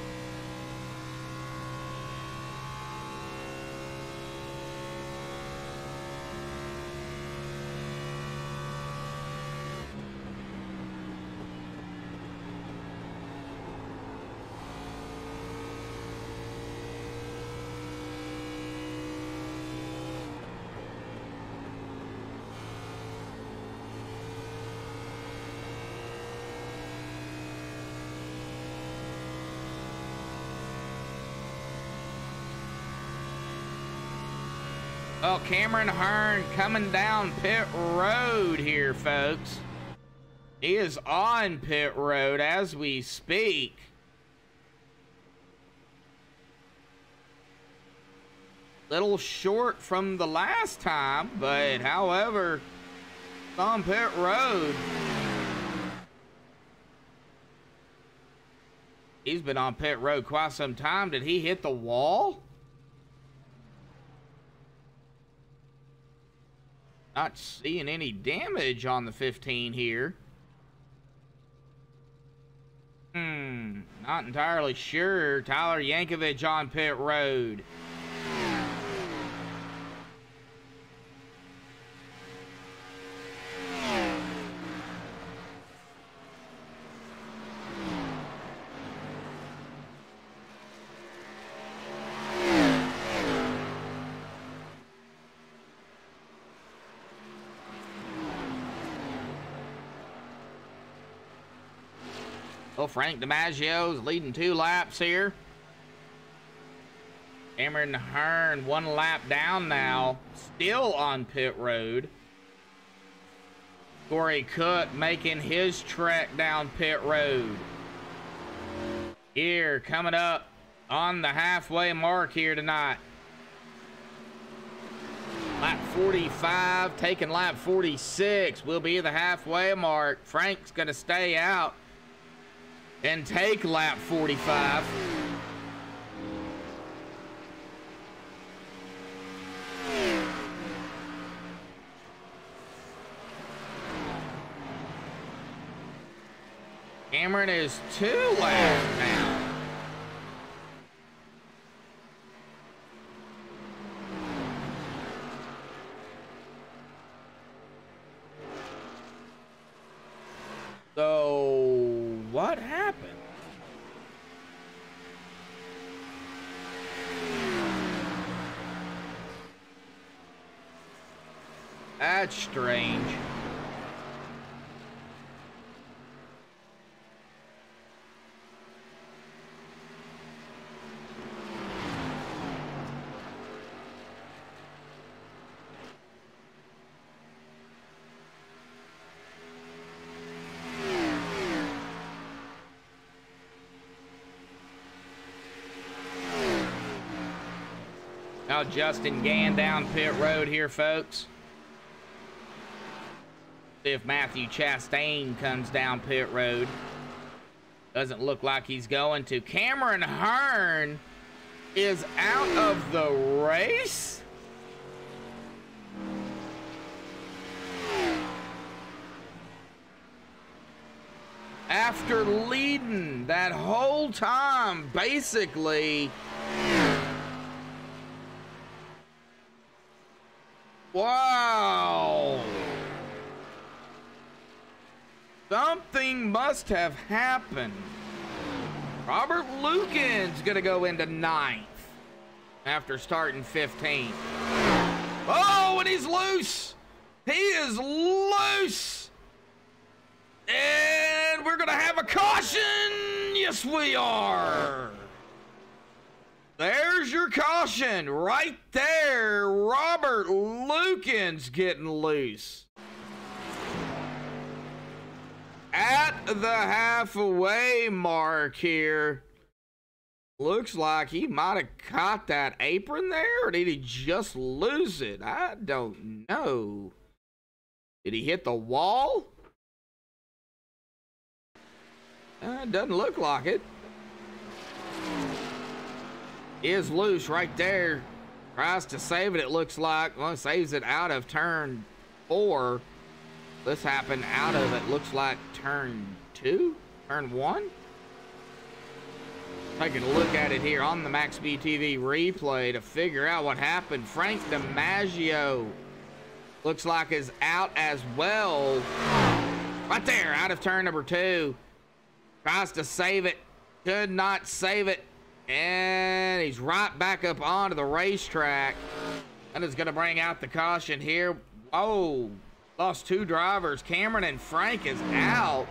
Well, Cameron Hearn coming down pit road here, folks. He is on pit road as we speak. Little short from the last time, but however, it's on pit road. He's been on pit road quite some time. Did he hit the wall? Not seeing any damage on the 15 here. Not entirely sure. Tyler Yankovic on pit road. Well, Frank DiMaggio's leading 2 laps here. Cameron Hearn 1 lap down now, still on pit road. Corey Cook making his trek down pit road. Here, coming up on the halfway mark here tonight. Lap 45, taking lap 46 will be the halfway mark. Frank's gonna stay out and take lap 45. Cameron is 2 laps now. So, what happened? That's strange. Now Justin Gann down pit road here, folks. See if Matthew Chastain comes down pit road. Doesn't look like he's going to. Cameron Hearn is out of the race. After leading that whole time, basically. Wow. Something must have happened. Robert Lucan's gonna go into 9th after starting 15th. Oh, and he's loose. He is loose. And we're gonna have a caution. Yes, we are. There's your caution right there. Robert Lucan's getting loose. At the halfway mark here. Looks like he might have caught that apron there, or did he just lose it? I don't know. Did he hit the wall? It doesn't look like it. Is loose right there. Tries to save it, it looks like. Well, saves it out of turn 4. This happened out of it, looks like turn 2? Turn 1? Taking a look at it here on the MaxSpeedTV replay to figure out what happened. Frank DiMaggio looks like is out as well. Right there, out of turn number 2. Tries to save it. Could not save it. And he's right back up onto the racetrack. That is going to bring out the caution here. Oh, lost 2 drivers. Cameron and Frank is out.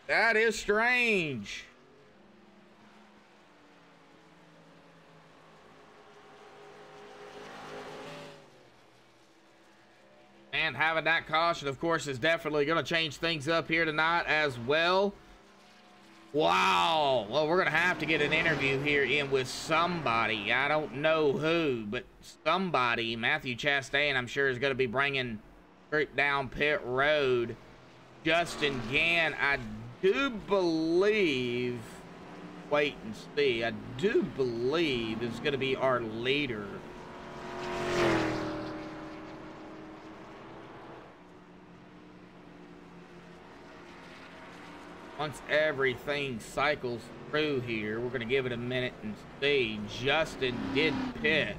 That is strange. And having that caution, of course, is definitely going to change things up here tonight as well. Wow. Well, we're going to have to get an interview here in with somebody. I don't know who, but somebody. Matthew Chastain, I'm sure, is going to be bringing group down pit road. Justin Gann, I do believe, wait and see, I do believe is going to be our leader. Once everything cycles through here, we're going to give it a minute and see. Justin did pit.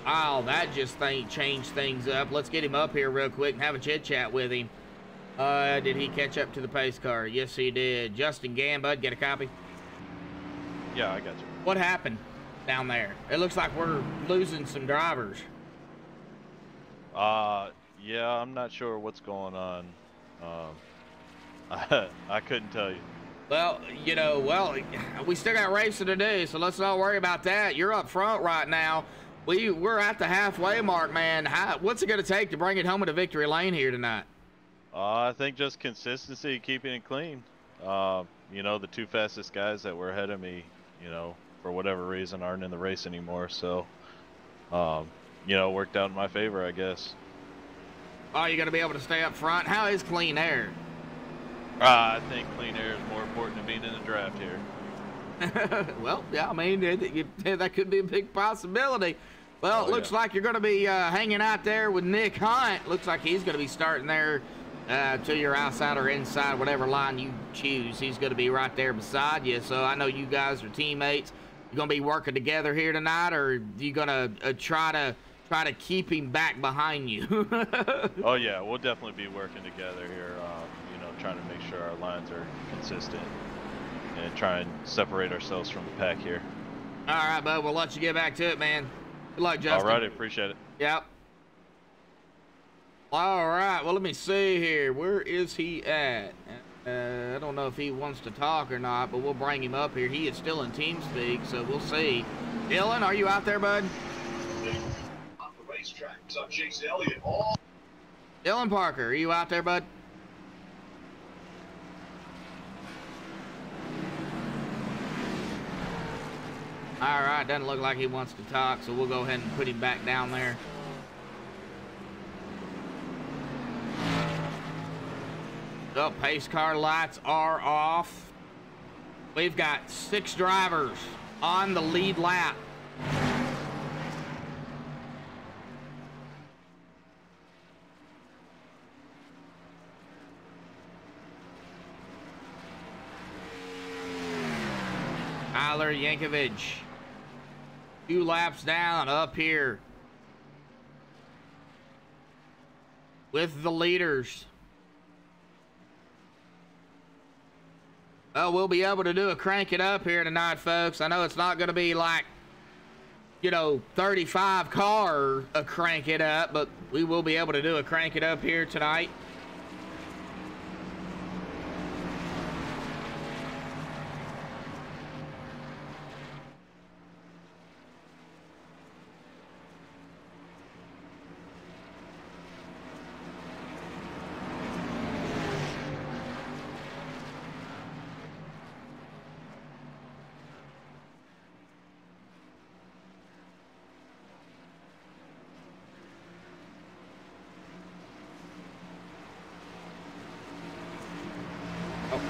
Wow, that just changed things up. Let's get him up here real quick and have a chit-chat with him. Did he catch up to the pace car? Yes, he did. Justin Gann, bud, get a copy? Yeah, I got you. What happened down there? It looks like we're losing some drivers. Yeah, I'm not sure what's going on. I couldn't tell you. Well, you know, we still got racing to do, so let's not worry about that. You're up front right now. We're at the halfway mark, man. What's it going to take to bring it home into victory lane here tonight? I think just consistency, keeping it clean. You know, the two fastest guys that were ahead of me, you know, for whatever reason, aren't in the race anymore. So, you know, it worked out in my favor, I guess. Oh, you're going to be able to stay up front? How is clean air? I think clean air is more important than being in the draft here. Well, yeah, I mean, that could be a big possibility. Well, it looks like you're going to be hanging out there with Nick Hunt. Looks like he's going to be starting there to your outside or inside, whatever line you choose. He's going to be right there beside you. So I know you guys are teammates. You going to be working together here tonight, or you going to try to keep him back behind you? Oh yeah, we'll definitely be working together here. You know, trying to make sure our lines are consistent and try and separate ourselves from the pack here. All right, bud. We'll let you get back to it, man. Good luck, Justin. All right, I appreciate it. Yep. All right. Well, let me see here. Where is he at? I don't know if he wants to talk or not, but we'll bring him up here. He is still in TeamSpeak, so we'll see. Dylan, are you out there, bud? On the racetrack, I'm Chase Elliott. Dylan Parker, are you out there, bud? All right, doesn't look like he wants to talk, so we'll go ahead and put him back down there. Oh, pace car lights are off. We've got 6 drivers on the lead lap. Tyler Yankovic, 2 laps down up here with the leaders. Oh, we'll be able to do a crank it up here tonight, folks. I know it's not going to be like, you know, 35 car a crank it up, but we will be able to do a crank it up here tonight.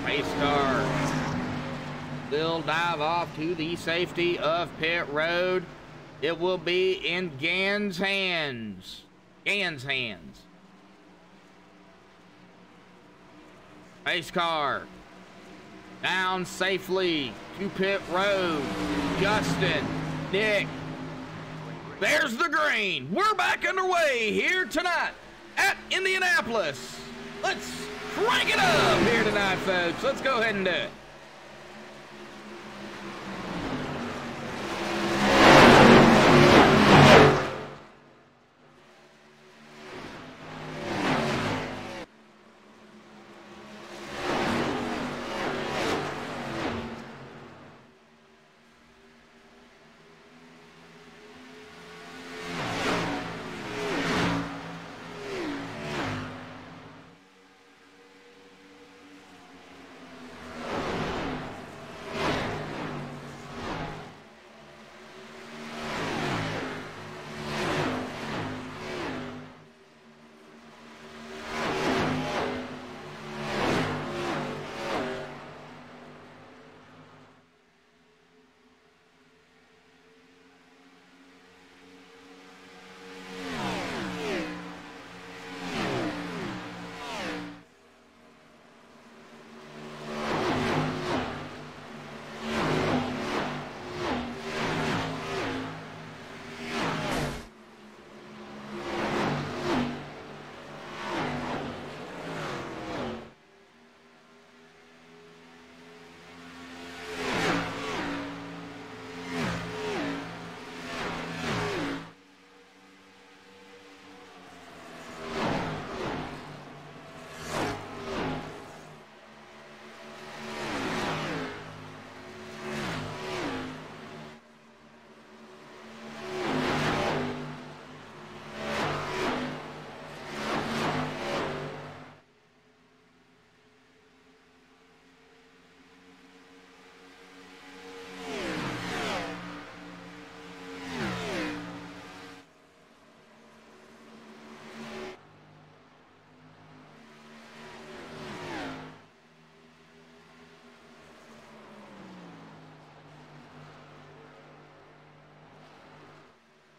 Pace car will dive off to the safety of pit road. It will be in Gann's hands. Gann's hands. Pace car down safely to pit road. Justin, Nick, there's the green. We're back underway here tonight at Indianapolis. Let's crank it up here tonight, folks. Let's go ahead and do it.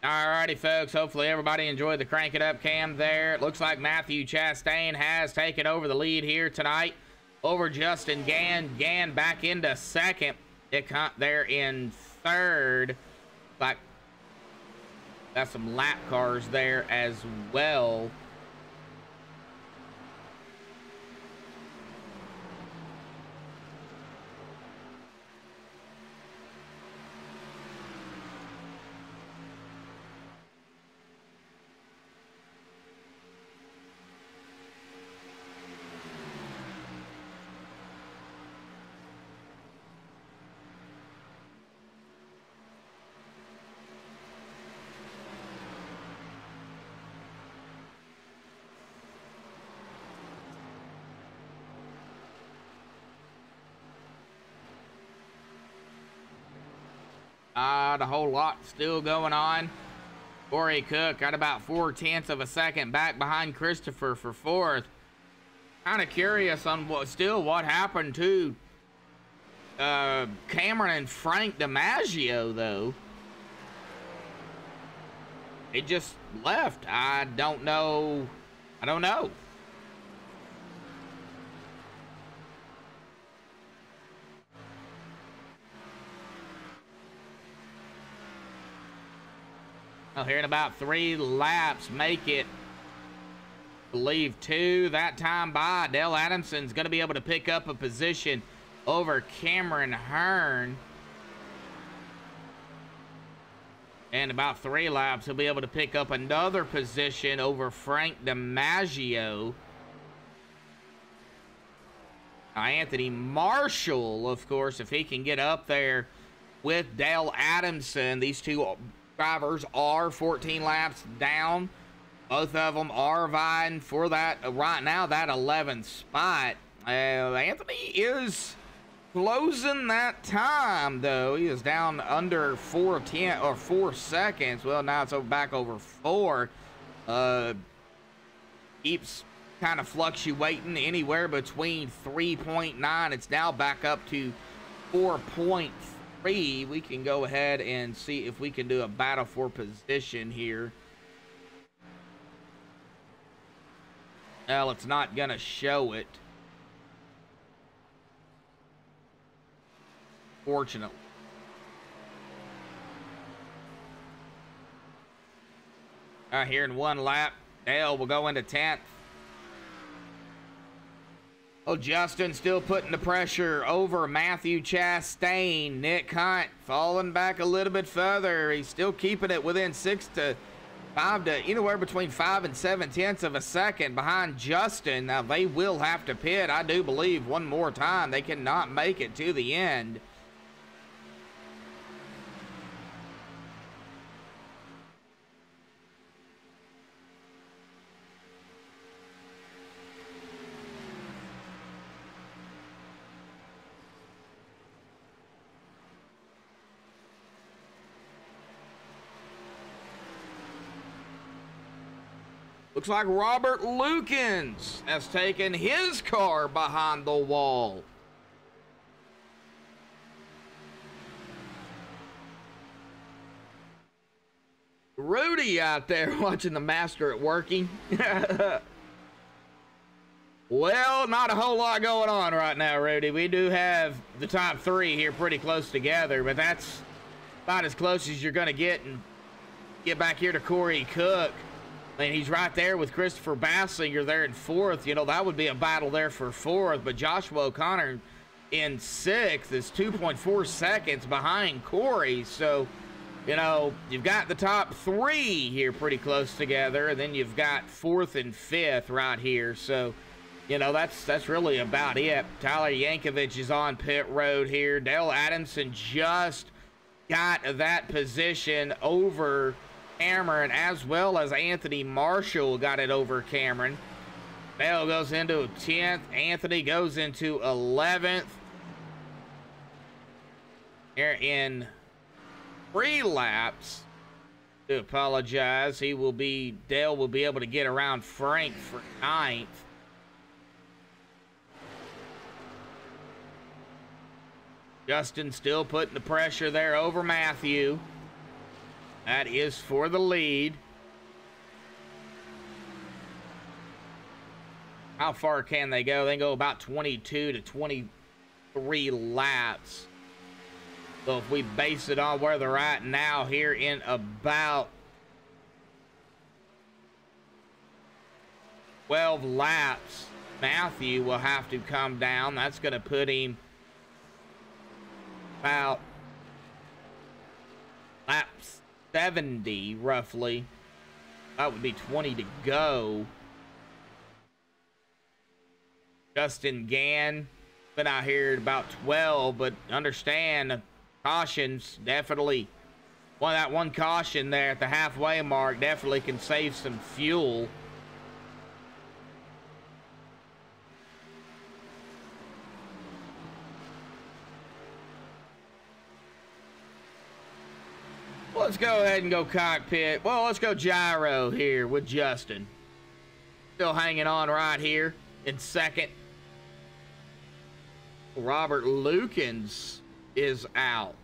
Alrighty, folks. Hopefully everybody enjoyed the Crank It Up cam there. It looks like Matthew Chastain has taken over the lead here tonight over Justin Gann. Gann back into second. It there in third. Like, got some lap cars there as well. Not a whole lot still going on. Corey Cook got about 0.4 of a second back behind Christopher for fourth. Kind of curious on what happened to Cameron and Frank DiMaggio, though. It just left. I don't know. Well, here in about 3 laps, make it, I believe, 2 that time by. Dale Adamson's going to be able to pick up a position over Cameron Hearn. And about 3 laps, he'll be able to pick up another position over Frank DiMaggio. Anthony Marshall, of course, if he can get up there with Dale Adamson, these two drivers are 14 laps down. Both of them are vying for that right now, that 11th spot. Anthony is closing that time, though. He is down under 4 seconds. Well, now it's back over 4. Keeps kind of fluctuating anywhere between 3.9. It's now back up to 4.3. We can go ahead and see if we can do a battle for position here. Well, it's not going to show it, fortunately. Here in 1 lap, Dale will go into 10th. Oh, Justin still putting the pressure over Matthew Chastain. Nick Hunt falling back a little bit further. He's still keeping it within 6 to 5 to anywhere between 5 and 7/10 of a second behind Justin. Now, they will have to pit, I do believe, one more time. They cannot make it to the end. Looks like Robert Lukens has taken his car behind the wall. Rudy out there watching the master at working. Well, not a whole lot going on right now, Rudy. We do have the top 3 here pretty close together, but that's about as close as you're going to get. And get back here to Corey Cook. I mean, he's right there with Christopher Bassinger there in 4th. You know, that would be a battle there for 4th. But Joshua O'Connor in 6th is 2.4 seconds behind Corey. So, you know, you've got the top 3 here pretty close together. And then you've got 4th and 5th right here. So, you know, that's really about it. Tyler Yankovic is on pit road here. Dale Adamson just got that position over Cameron, as well as Anthony Marshall got it over Cameron. Dale goes into 10th. Anthony goes into 11th. Here in 3 laps. Do apologize. Dale will be able to get around Frank for 9th. Justin still putting the pressure there over Matthew. That is for the lead. How far can they go? They can go about 22 to 23 laps. So if we base it on where they're at now, here in about 12 laps, Matthew will have to come down. That's going to put him about lap 70, roughly. That would be 20 to go. Justin Gann been out here at about 12, but understand cautions definitely. That one caution there at the halfway mark definitely can save some fuel. Let's go ahead and go cockpit. Well, let's go gyro here with Justin. Still hanging on right here in second. Robert Lukens is out.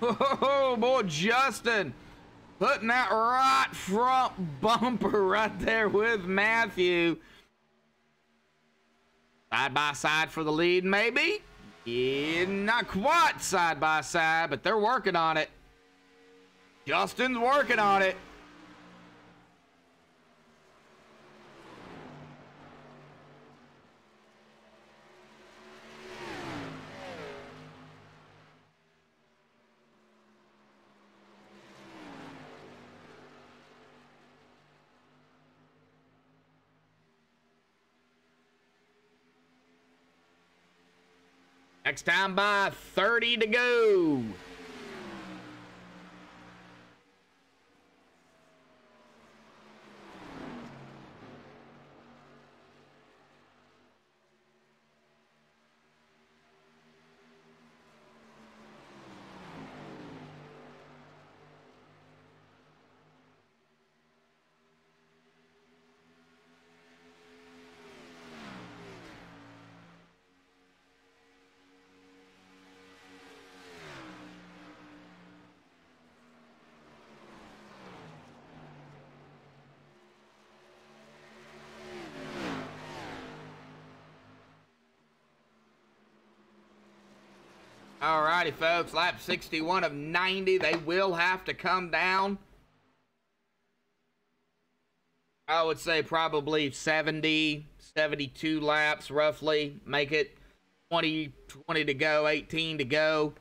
Oh, boy, Justin putting that right front bumper right there with Matthew. Side by side for the lead, maybe? Yeah, not quite side by side, but they're working on it. Justin's working on it. Next time by, 30 to go. Alrighty, folks, lap 61 of 90. They will have to come down. I would say probably 70, 72 laps, roughly. Make it 20 to go, 18 to go.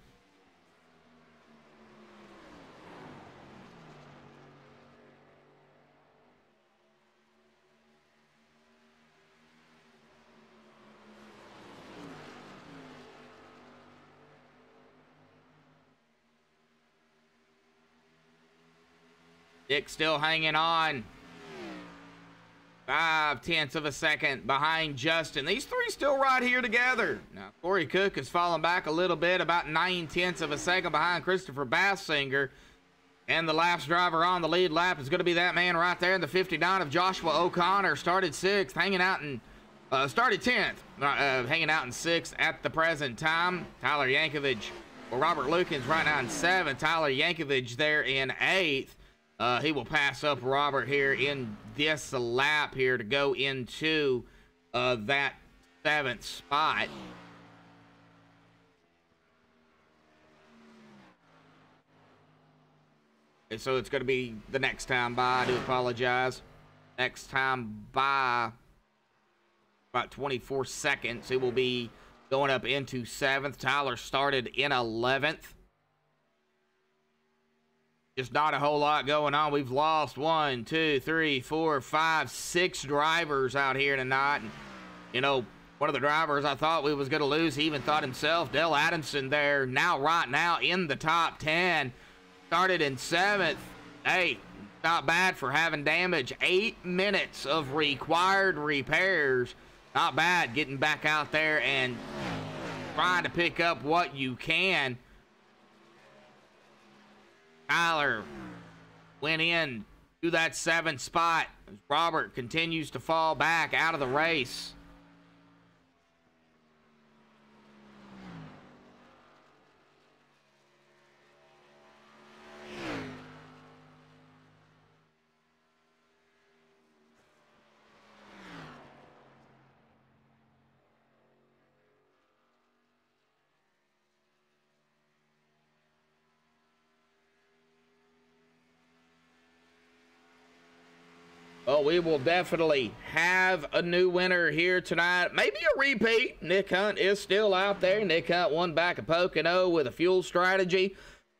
Dick still hanging on. 0.5 of a second behind Justin. These three still right here together. Now, Corey Cook has fallen back a little bit, about 0.9 of a second behind Christopher Bassinger. And the last driver on the lead lap is going to be that man right there in the 59 of Joshua O'Connor. Started 6th, hanging out in, started 10th, hanging out in 6th at the present time. Tyler Yankovic, well, Robert Lukens right now in 7th. Tyler Yankovic there in 8th. He will pass up Robert here in this lap here to go into that 7th spot. And so it's going to be the next time by. I do apologize. Next time by about 24 seconds. It will be going up into 7th. Tyler started in 11th. Just not a whole lot going on. We've lost 1, 2, 3, 4, 5, 6 drivers out here tonight. And, you know, one of the drivers I thought we was going to lose. He even thought himself. Dale Adamson there right now in the top 10. Started in 7th. Hey, not bad for having damage. 8 minutes of required repairs. Not bad getting back out there and trying to pick up what you can. Tyler went in to that 7th spot. Robert continues to fall back out of the race. Well, we will definitely have a new winner here tonight. Maybe a repeat. Nick Hunt is still out there. Nick Hunt won back at Pocono with a fuel strategy.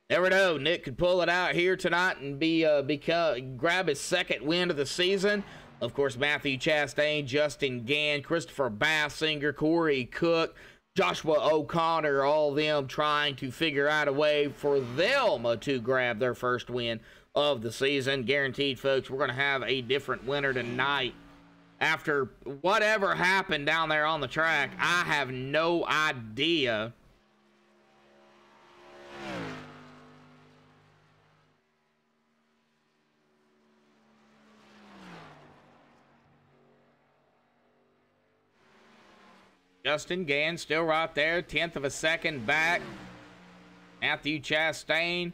Never know. Nick could pull it out here tonight and grab his 2nd win of the season. Of course, Matthew Chastain, Justin Gann, Christopher Bassinger, Corey Cook, Joshua O'Connor, all of them trying to figure out a way for them to grab their 1st win of the season. Guaranteed, folks, we're going to have a different winner tonight. After whatever happened down there on the track, I have no idea. Justin Gann still right there, 10th of a second back. Matthew Chastain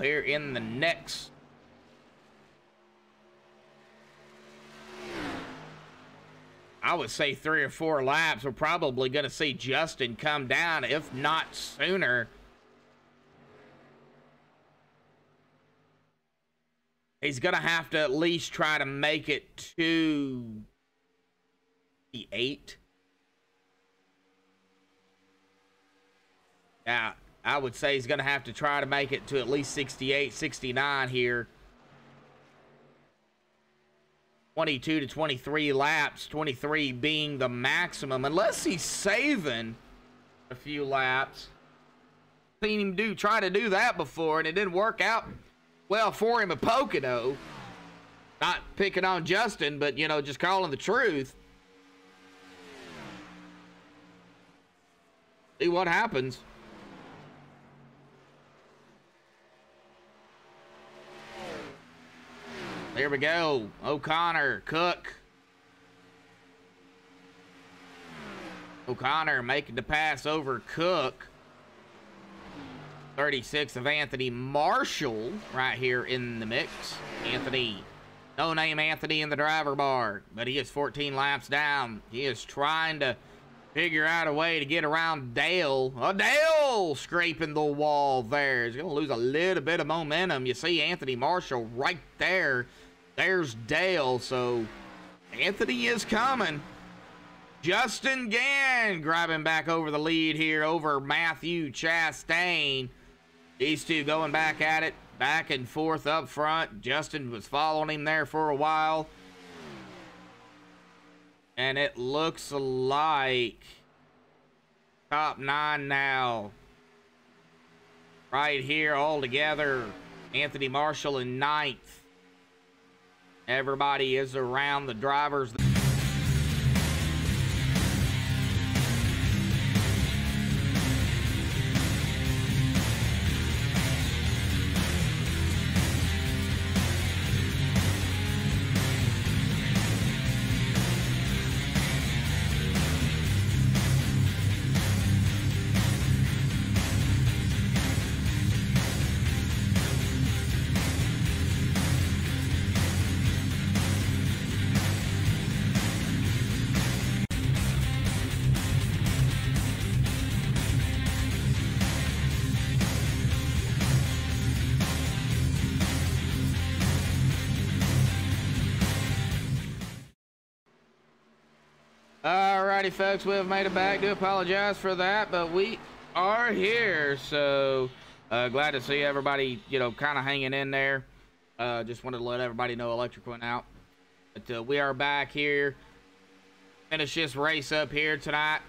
here in the next. I would say 3 or 4 laps. We're probably going to see Justin come down, if not sooner. He's going to have to at least try to make it to the 8. Yeah. I would say he's going to have to try to make it to at least 68, 69 here. 22 to 23 laps, 23 being the maximum, unless he's saving a few laps. Seen him try to do that before, and it didn't work out well for him at Pocono. Not picking on Justin, but, you know, just calling the truth. See what happens. There we go. O'Connor, Cook. O'Connor making the pass over Cook. 36 of Anthony Marshall right here in the mix. Anthony, no name Anthony in the driver bar, but he is 14 laps down. He is trying to figure out a way to get around Dale. Oh, Dale scraping the wall there. He's going to lose a little bit of momentum. You see Anthony Marshall right there. There's Dale, so Anthony is coming. Justin Gann grabbing back over the lead here over Matthew Chastain. These two going back at it, back and forth up front. Justin was following him there for a while. And it looks like top 9 now. Right here all together. Anthony Marshall in 9th. Everybody is around the drivers. Alrighty, folks, we have made it back. Do apologize for that, but we are here. So glad to see everybody, you know, kind of hanging in there. Just wanted to let everybody know electric went out. But we are back here. finish this race up here tonight.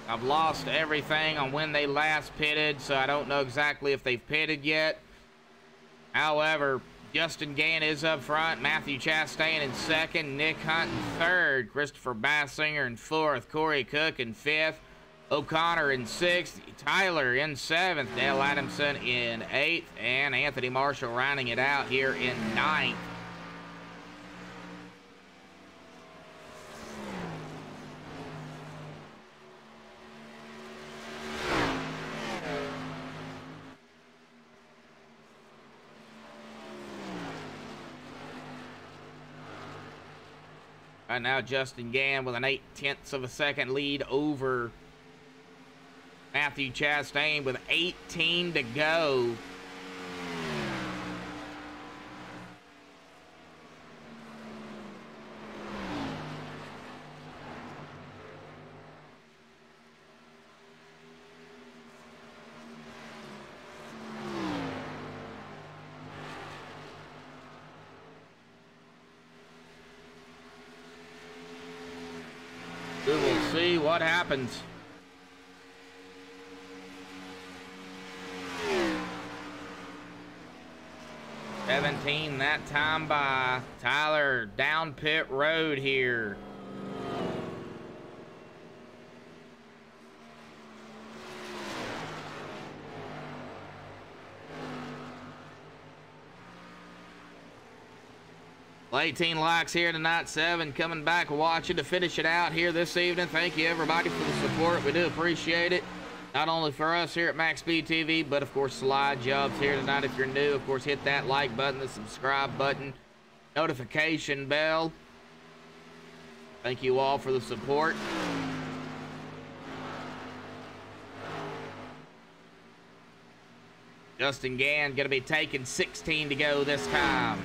I've lost everything on when they last pitted, so I don't know exactly if they've pitted yet. However, Justin Gann is up front, Matthew Chastain in second, Nick Hunt in third, Christopher Bassinger in fourth, Corey Cook in fifth, O'Connor in sixth, Tyler in seventh, Dale Adamson in eighth, and Anthony Marshall rounding it out here in ninth. Right now, Justin Gann with an 0.8 of a second lead over Matthew Chastain with 18 to go. We will see what happens. $17 that time by Tyler down pit road here. Well, 18 likes here tonight, 7 coming back watching to finish it out here this evening. Thank you everybody for the support. We do appreciate it. Not only for us here at MaxSpeedTV, but of course Slide Jobs here tonight. If you're new, of course, hit that like button, the subscribe button, notification bell. Thank you all for the support. Justin Gann going to be taking 16 to go this time.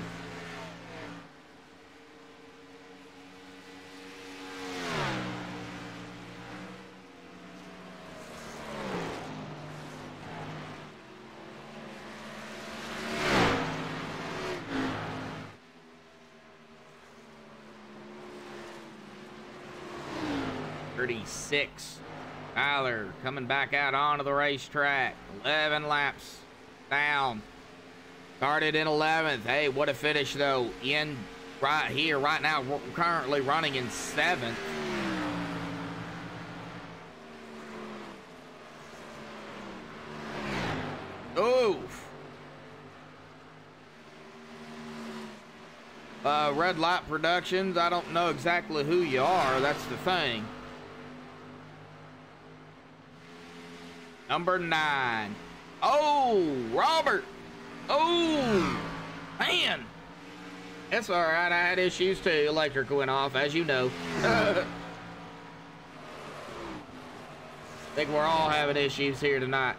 Tyler coming back out onto the racetrack. 11 laps down. Started in 11th. Hey, what a finish though. In right here, right now, we're currently running in 7th. Oof. Red Light Productions, I don't know exactly who you are. That's the thing. Number 9. Oh, Robert. Oh, man. That's all right. I had issues too. Electric went off, as you know. I think we're all having issues here tonight.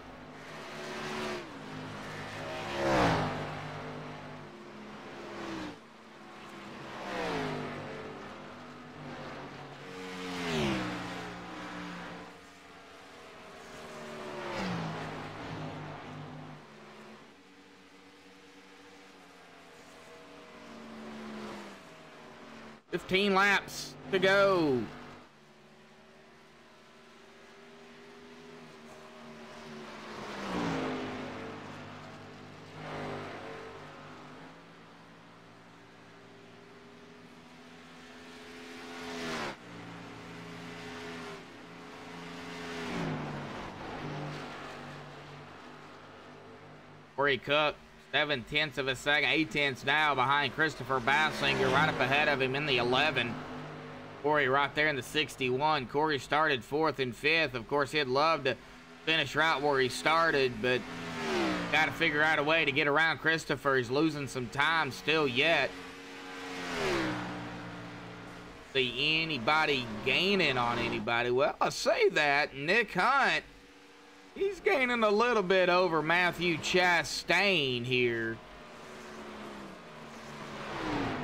$15 laps to go. Corey Cook, 0.7 of a second, 0.8 now behind Christopher Bassinger, right up ahead of him in the 11. Corey right there in the 61. Corey started 4th and 5th. Of course, he'd love to finish right where he started, but got to figure out a way to get around Christopher. He's losing some time still yet. See anybody gaining on anybody? Well, I say that. Nick Hunt, he's gaining a little bit over Matthew Chastain here.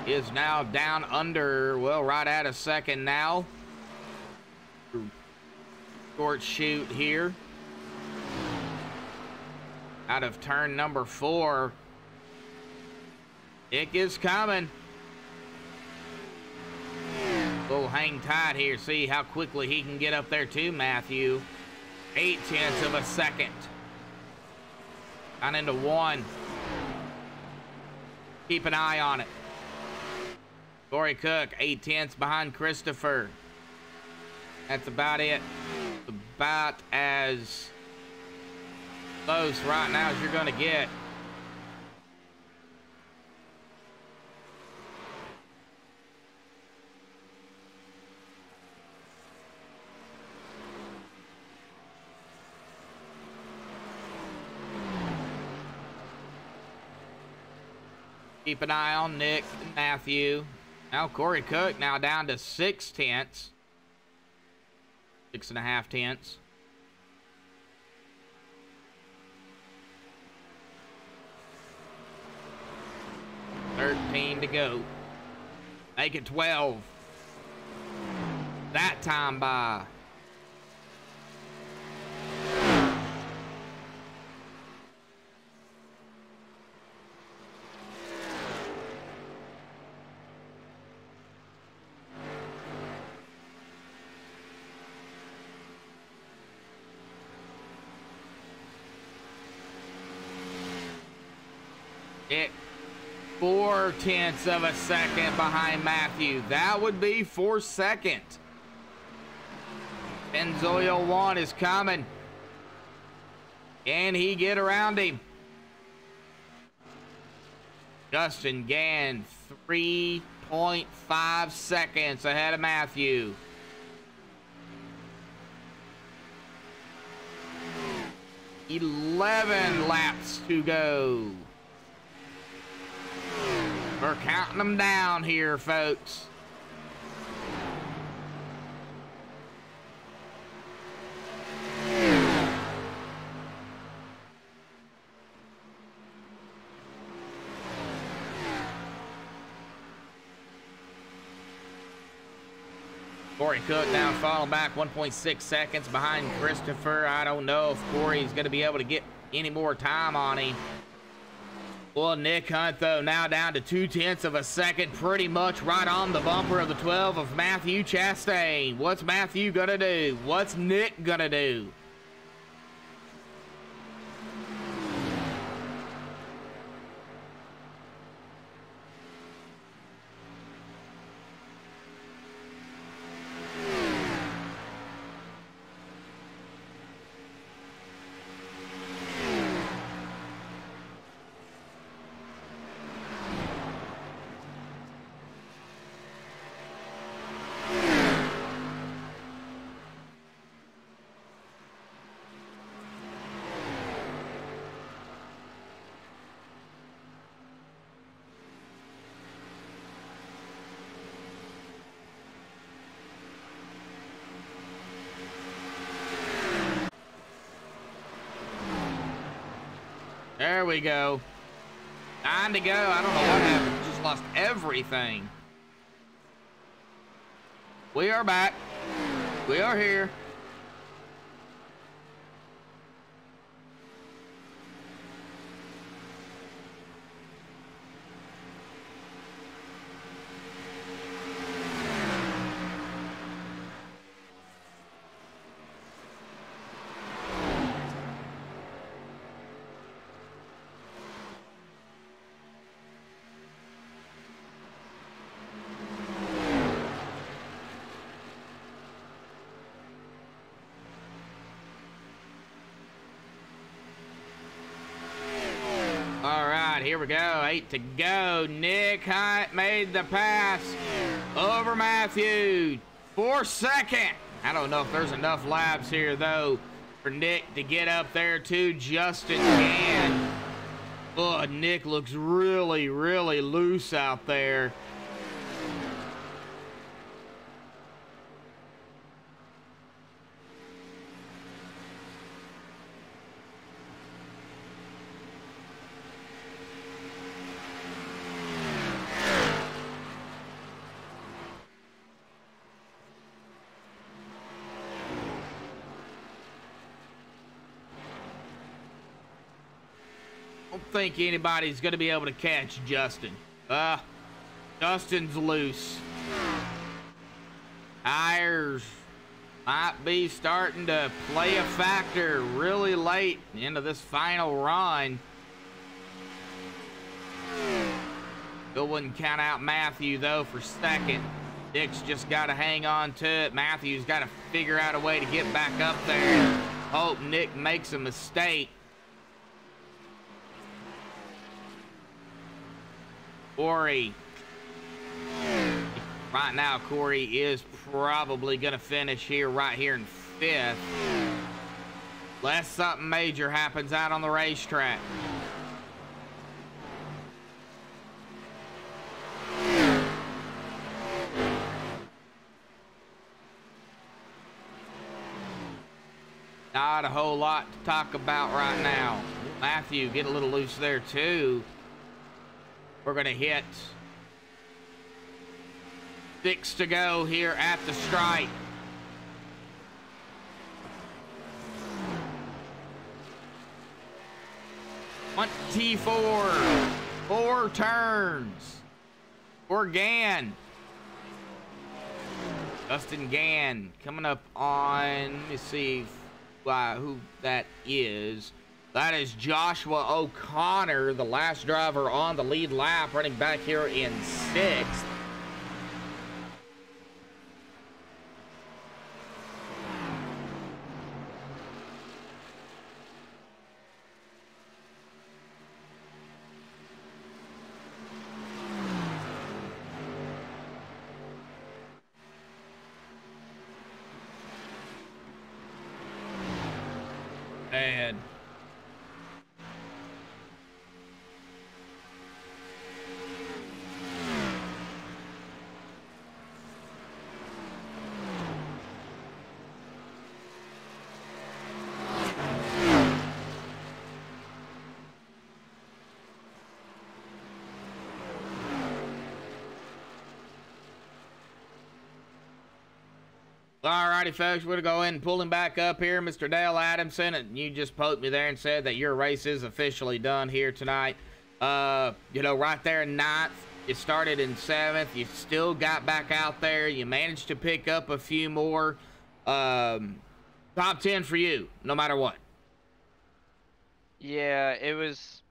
Is now down under, well, right at a second now. Short shoot here. Out of turn number 4. Nick is coming. We'll hang tight here, see how quickly he can get up there too, Matthew. 0.8 of a second. Down into 1. Keep an eye on it. Corey Cook, 0.8 behind Christopher. That's about it. About as close right now as you're going to get. Keep an eye on Nick and Matthew. Now Corey Cook now down to 0.6. 6.5. 13 to go. Make it 12. That time by. It 0.4 of a second behind Matthew. That would be for second. Benzoil 1 is coming. Can he get around him? Justin Gann 3.5 seconds ahead of Matthew. $11 laps to go. We're counting them down here, folks. Corey Cook now falling back 1.6 seconds behind Christopher. I don't know if Corey's going to be able to get any more time on him. Well, Nick Hunt, though, now down to 0.2 of a second, pretty much right on the bumper of the 12 of Matthew Chastain. What's Matthew gonna do? What's Nick gonna do? There we go. 9 to go. I don't know what happened. Just lost everything. We are back. We are here. Here we go. 8 to go. Nick Hunt made the pass over Matthew for second. I don't know if there's enough laps here, though, for Nick to get up there to Justin Gann. Oh, Nick looks really, really loose out there. I don't think anybody's going to be able to catch Justin. Justin's loose. Tires might be starting to play a factor really late into this final run. Still wouldn't count out Matthew, though, for second. Nick's just got to hang on to it. Matthew's got to figure out a way to get back up there. Hope Nick makes a mistake. Corey. Right now, Corey is probably going to finish here, right here in 5th. Unless something major happens out on the racetrack. Not a whole lot to talk about right now. Matthew, get a little loose there too. We're going to hit 6 to go here at the stripe. T4, 4 turns for Gann. Justin Gann coming up on, let me see who that is. That is Joshua O'Connor, the last driver on the lead lap, running back here in 6th. And alrighty, folks, we're going to go ahead and pull him back up here. Mr. Dale Adamson, and you just poked me there and said that your race is officially done here tonight. You know, right there in 9th, you started in 7th, you still got back out there, you managed to pick up a few more. Top 10 for you, no matter what. Yeah, it was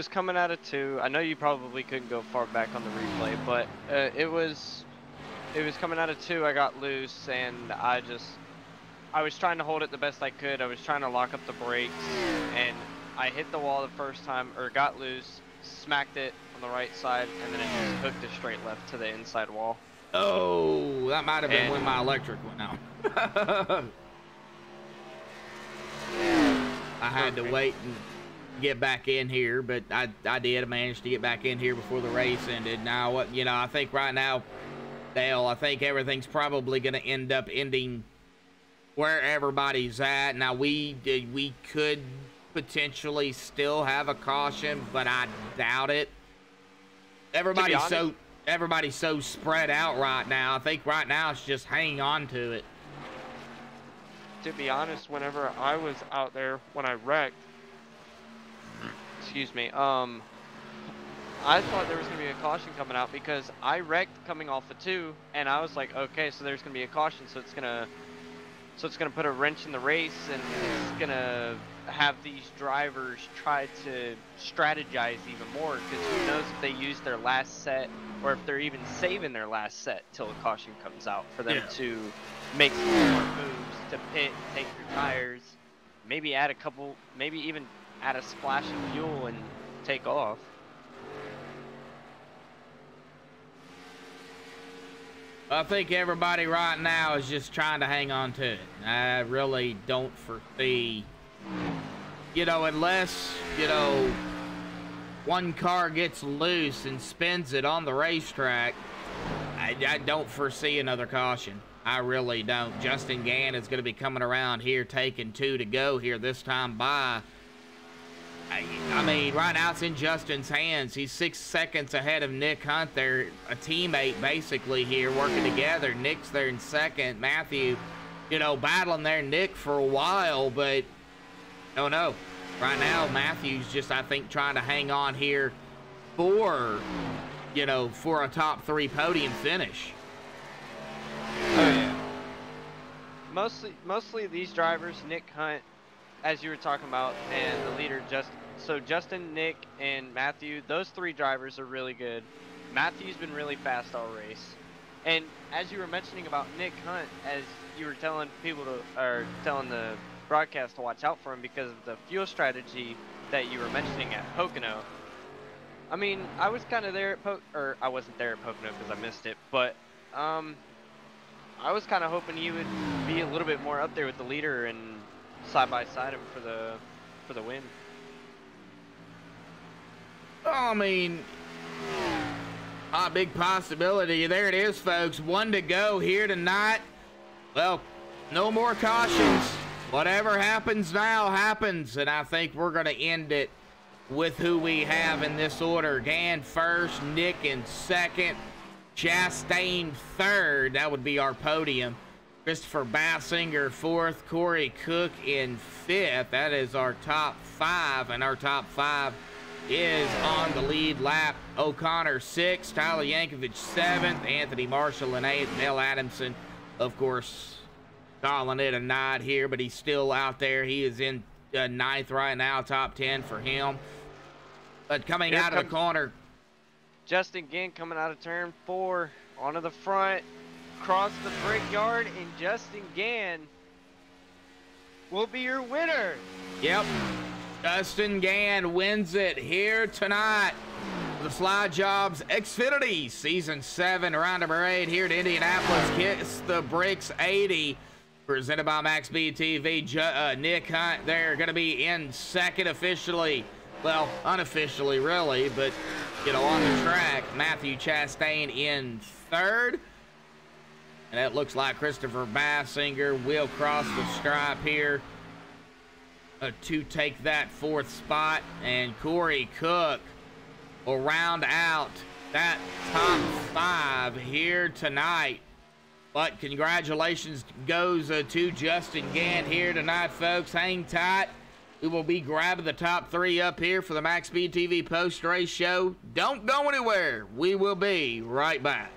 coming out of 2. I know you probably couldn't go far back on the replay, but it was coming out of 2. I got loose, and I was trying to hold it the best I could. I was trying to lock up the brakes, and I hit the wall the first time, or got loose, smacked it on the right side, and then it just hooked a straight left to the inside wall. Oh, that might have been when my electric went out. I had to wait and get back in here, but I did. I managed to get back in here before the race ended. Now, what, you know, I think right now, Dale, I think everything's probably going to end up ending where everybody's at. Now, we could potentially still have a caution, but I doubt it. Everybody's so spread out right now. I think right now it's just hanging on to it. To be honest, whenever I was out there when I wrecked, excuse me, I thought there was going to be a caution coming out because I wrecked coming off of 2, and I was like, okay, so there's going to be a caution, so it's going to put a wrench in the race, and it's going to have these drivers try to strategize even more, because who knows if they use their last set, or if they're even saving their last set till a caution comes out for them to make some more moves, to pit, take your tires, maybe add a couple, maybe even add a splash of fuel and take off. I think everybody right now is just trying to hang on to it. I really don't foresee, you know, unless, you know, one car gets loose and spins it on the racetrack, I don't foresee another caution. I really don't. Justin Gann is going to be coming around here, taking 2 to go here this time by. I mean, right now it's in Justin's hands. He's 6 seconds ahead of Nick Hunt. They're a teammate basically here, working together. Nick's there in 2nd. Matthew, you know, battling there Nick for a while, but oh no. Right now, Matthew's just, I think, trying to hang on here for, for a top 3 podium finish. Oh yeah. Mostly these drivers, Nick Hunt, as you were talking about, and the leader Justin, Nick, and Matthew. Those 3 drivers are really good. Matthew's been really fast all race, and as you were mentioning about Nick Hunt, as you were telling telling the broadcast to watch out for him because of the fuel strategy that you were mentioning at Pocono. I mean, I was kind of there at I wasn't there at Pocono because I missed it, but I was kind of hoping he would be a little bit more up there with the leader and side by side him for the win. I mean, a big possibility. There it is, folks. 1 to go here tonight. Well, no more cautions. Whatever happens now happens, and I think we're going to end it with who we have in this order. Gann first, Nick in second, Chastain third. That would be our podium. Christopher Bassinger fourth, Corey Cook in fifth. That is our top 5, and our top 5 is on the lead lap. O'Connor 6th, Tyler Yankovic 7th, Anthony Marshall in 8th, Nell Adamson, of course, calling it a nod here, but he's still out there. He is in 9th right now, top 10 for him. But coming out of the corner, Justin Gann coming out of turn 4 onto the front, across the brake yard, and Justin Gann will be your winner. Yep. Justin Gann wins it here tonight. The Fly Jobs Xfinity Season 7, round number 8 here at Indianapolis. Kiss the Bricks 80, presented by MaxSpeedTV. Nick Hunt there going to be in second officially. Well, unofficially, really, but, on the track. Matthew Chastain in third. And it looks like Christopher Bassinger will cross the stripe here to take that 4th spot, and Corey Cook will round out that top 5 here tonight. But congratulations goes to Justin Gann here tonight, folks. Hang tight. We will be grabbing the top 3 up here for the MaxSpeedTV post-race show. Don't go anywhere. We will be right back.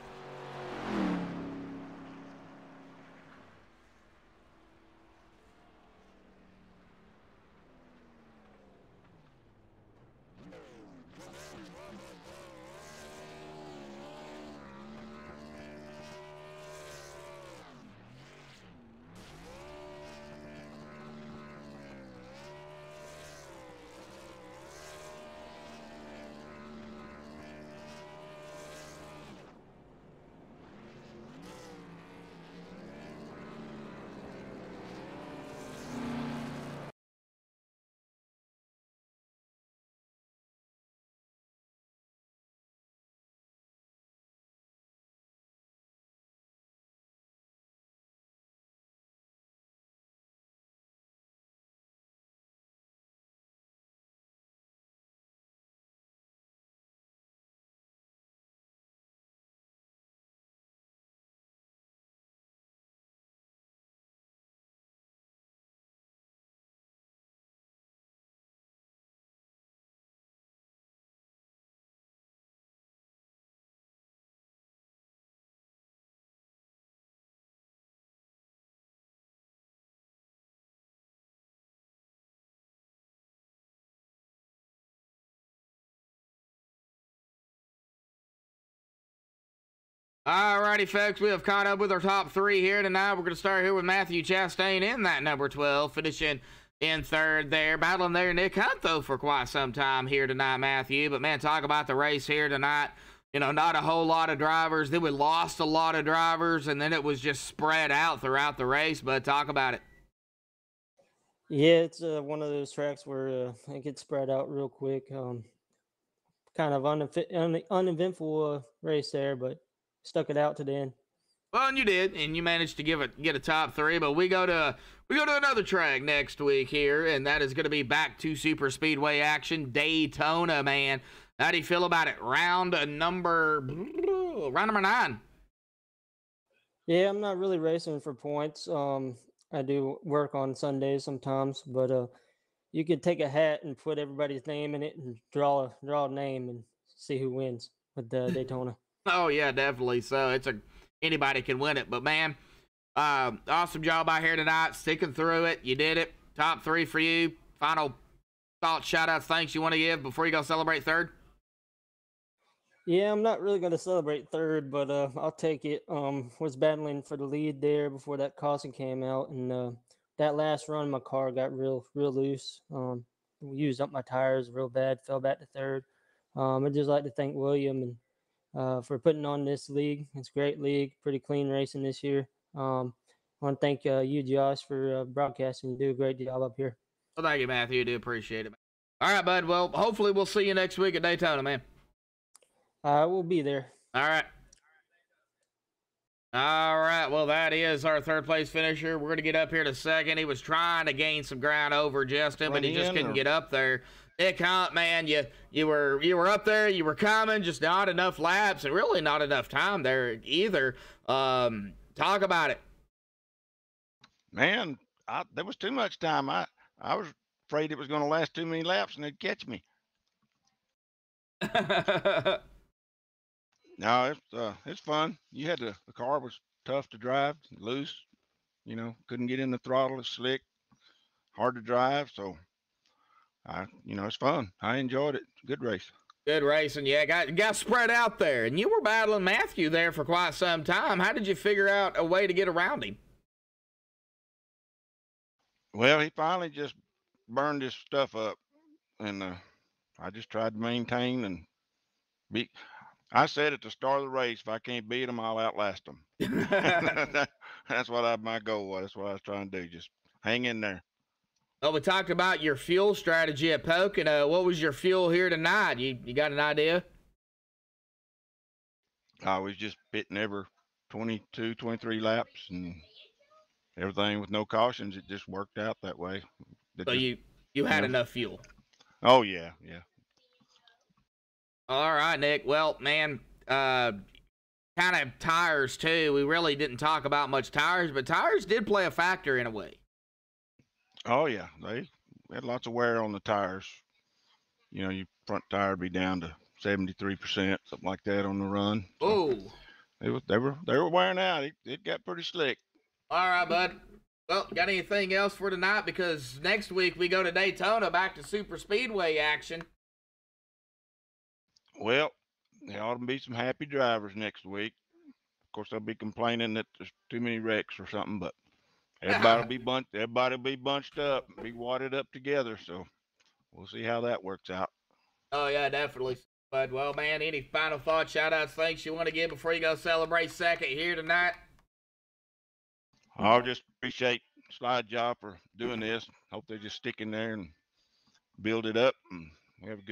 Alrighty, folks, we have caught up with our top 3 here tonight. We're going to start here with Matthew Chastain in that number 12, finishing in third there. Battling there Nick Hunt, though, for quite some time here tonight, Matthew. But, man, talk about the race here tonight. Not a whole lot of drivers. Then we lost a lot of drivers, and then it was just spread out throughout the race. But talk about it. Yeah, it's one of those tracks where it gets spread out real quick. Kind of uneventful race there, but stuck it out to the end. Well, and you did, and you managed to get a top 3. But we go to another track next week here, and that is going to be back to super speedway action, Daytona. Man, how do you feel about it? Round number 9. Yeah, I'm not really racing for points. I do work on Sundays sometimes, but you could take a hat and put everybody's name in it and draw a name and see who wins. with Daytona. Oh yeah, definitely. So anybody can win it. But man, awesome job out here tonight, sticking through it. You did it. Top 3 for you. Final thoughts, shout outs, thanks you want to give before you go celebrate third? Yeah, I'm not really going to celebrate third, but I'll take it. Was battling for the lead there before that caution came out, and that last run, my car got real loose. Used up my tires real bad. Fell back to third. I'd just like to thank William and for putting on this league. It's a great league, pretty clean racing this year. I want to thank you, Josh, for broadcasting. You do a great job up here. Well, thank you, Matthew. I do appreciate it. All right, bud. Well, hopefully we'll see you next week at Daytona, man. We'll be there. All right. All right. Well, that is our third place finisher. We're going to get up here to second. He was trying to gain some ground over Justin, but he just couldn't get up there. Nick Hunt, man, you were up there. You were coming, just not enough laps and really not enough time there either. Talk about it. Man, there was too much time. I was afraid it was going to last too many laps and they'd catch me. No, it's fun. The car was tough to drive, loose. Couldn't get in the throttle. It's slick, hard to drive. So, it's fun. I enjoyed it. Good race. Good racing. Yeah, got spread out there, and you were battling Matthew there for quite some time. How did you figure out a way to get around him? Well, he finally just burned his stuff up, and I just tried to maintain and beat. I said at the start of the race, if I can't beat them, I'll outlast them. That's what my goal was. That's what I was trying to do. Just hang in there. Well, we talked about your fuel strategy at Pocono. What was your fuel here tonight? You got an idea? I was just pitting every 22, 23 laps and everything with no cautions. It just worked out that way. So you had enough fuel? Oh, yeah, yeah. All right, Nick. Well, man, kind of tires, too. We really didn't talk about much tires, but tires did play a factor in a way. Oh, yeah. They had lots of wear on the tires. Your front tire would be down to 73%, something like that on the run. So they were wearing out. It got pretty slick. All right, bud. Well, got anything else for tonight? Because next week we go to Daytona, back to super speedway action. Well, there ought to be some happy drivers next week. Of course, they'll be complaining that there's too many wrecks or something, but everybody will be bunched up, be wadded up together. So we'll see how that works out. Oh yeah, definitely. But well, man, any final thoughts, shout outs, thanks you want to give before you go celebrate second here tonight? I'll just appreciate Slide Job for doing this. Hope they just stick in there and build it up, and we have a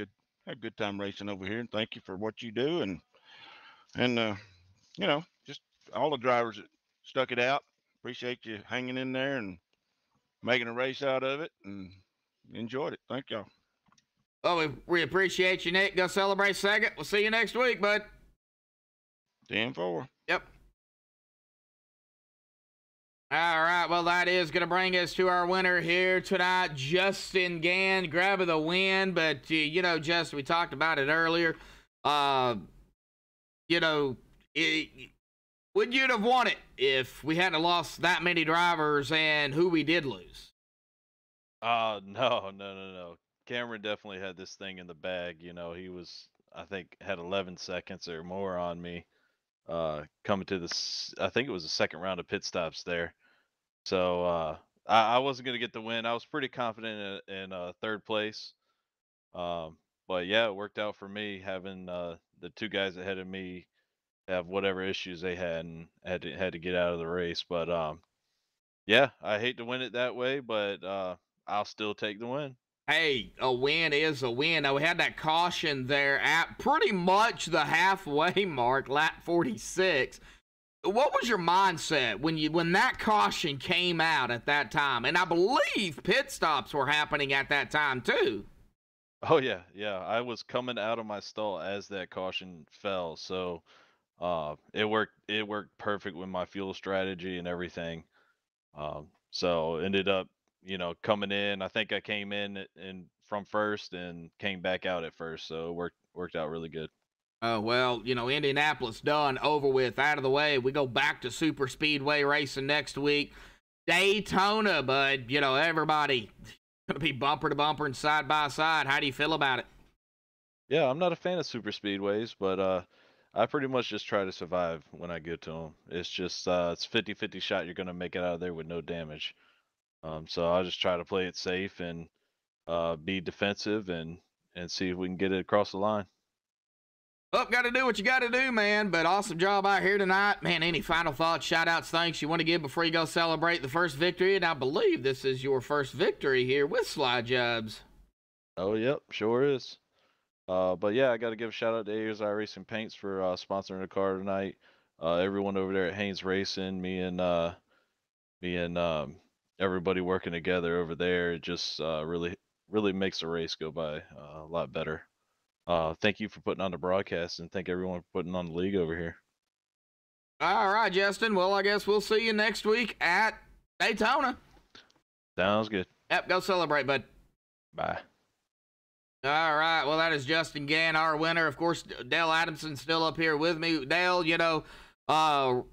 good time racing over here. And thank you for what you do, and just all the drivers that stuck it out. Appreciate you hanging in there and making a race out of it, and enjoyed it. Thank y'all. Well, we appreciate you, Nick. Go celebrate second. We'll see you next week, bud. 10-4. Yep. All right, well, that is going to bring us to our winner here tonight, Justin Gann, grabbing the win. But, Justin, we talked about it earlier. Would you have won it if we hadn't lost that many drivers and who we did lose? No. Cameron definitely had this thing in the bag. He was, I think, had 11 seconds or more on me. Coming to I think it was the second round of pit stops there. So I wasn't going to get the win. I was pretty confident in third place. But yeah, it worked out for me having the two guys ahead of me have whatever issues they had and had to get out of the race. But yeah, I hate to win it that way, but I'll still take the win. Hey, a win is a win. Now, we had that caution there at pretty much the halfway mark, lap 46. What was your mindset when that caution came out at that time? And I believe pit stops were happening at that time too. Oh yeah. I was coming out of my stall as that caution fell, so it worked perfect with my fuel strategy and everything. So ended up coming in. I think I came in from first and came back out at first, so it worked out really good. Well, you know, Indianapolis done, over with, out of the way. We go back to super speedway racing next week. Daytona, bud. You know, everybody gonna be bumper to bumper and side by side. How do you feel about it? Yeah, I'm not a fan of super speedways, but I pretty much just try to survive when I get to them. It's just it's 50-50 shot you're gonna make it out of there with no damage. So I'll just try to play it safe and be defensive and see if we can get it across the line. Well, got to do what you got to do, man. But awesome job out here tonight. Man, any final thoughts, shout-outs, thanks you want to give before you go celebrate the first victory? And I believe this is your first victory here with Slide Jobs. Oh, yep, sure is. But yeah, I got to give a shout-out to AR's Racing Paints for sponsoring the car tonight. Everyone over there at Haynes Racing, me and everybody working together over there, it just really makes the race go by a lot better. Thank you for putting on the broadcast, and thank everyone for putting on the league over here. All right, Justin. Well, I guess we'll see you next week at Daytona. Sounds good. Yep, go celebrate, bud. Bye. All right. Well, that is Justin Gann, our winner. Of course, Dale Adamson's still up here with me. Dale, you know,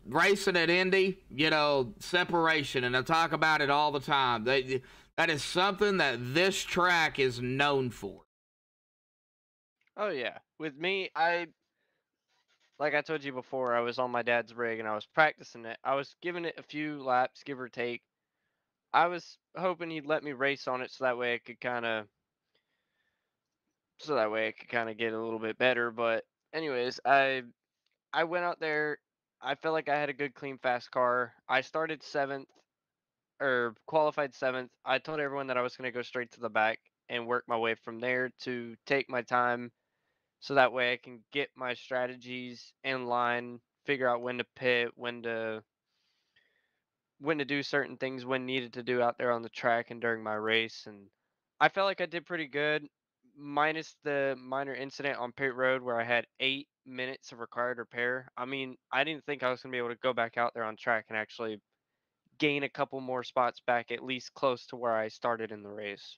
racing at Indy, you know, separation, and I talk about it all the time. That is something that this track is known for. Oh yeah, with me, like I told you before, I was on my dad's rig and I was practicing it. I was giving it a few laps, give or take. I was hoping he'd let me race on it so that way I could kind of get a little bit better. But anyways, I went out there. I felt like I had a good, clean, fast car. I started 7th, or qualified 7th. I told everyone that I was going to go straight to the back and work my way from there to take my time, so that way I can get my strategies in line, figure out when to pit, when to do certain things when needed to do out there on the track and during my race. And I felt like I did pretty good, minus the minor incident on pit road where I had 8 minutes of required repair. I mean, I didn't think I was going to be able to go back out there on track and actually gain a couple more spots back, at least close to where I started in the race.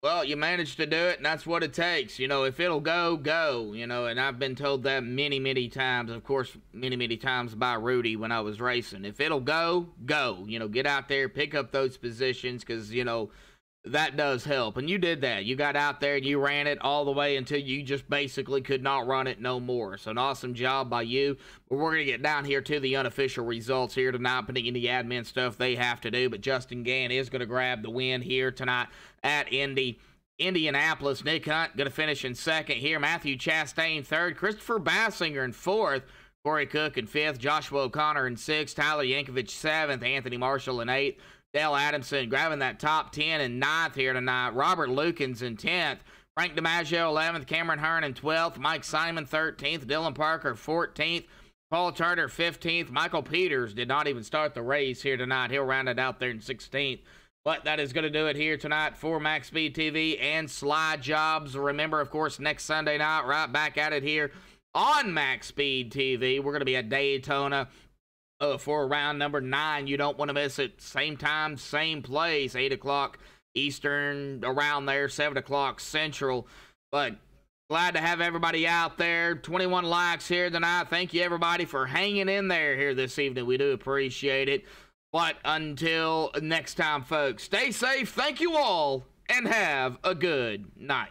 Well, you managed to do it, and that's what it takes. You know, if it'll go, go. You know, and I've been told that many, many times. Of course, many, many times by Rudy when I was racing. If it'll go, go. You know, get out there, pick up those positions, because, you know, that does help. And you did that. You got out there and you ran it all the way until you just basically could not run it no more. So an awesome job by you. But we're going to get down here to the unofficial results here tonight, putting in the admin stuff they have to do. But Justin Gann is going to grab the win here tonight at Indianapolis. Nick Hunt going to finish in 2nd here. Matthew Chastain 3rd. Christopher Bassinger in 4th. Corey Cook in 5th. Joshua O'Connor in 6th. Tyler Yankovic 7th. Anthony Marshall in 8th. Dale Adamson grabbing that top 10 and 9th here tonight. Robert Lukens in 10th. Frank DiMaggio 11th. Cameron Hearn in 12th. Mike Simon 13th. Dylan Parker 14th. Paul Turner 15th. Michael Peters did not even start the race here tonight. He'll round it out there in 16th. But that is going to do it here tonight for MaxSpeedTV and Slide Jobs. Remember, of course, next Sunday night, right back at it here on MaxSpeedTV. We're going to be at Daytona for round number 9. You don't want to miss it. Same time, same place, 8 o'clock Eastern, around there, 7 o'clock Central. But glad to have everybody out there. 21 likes here tonight. Thank you, everybody, for hanging in there here this evening. We do appreciate it. But until next time, folks, stay safe. Thank you all, and have a good night.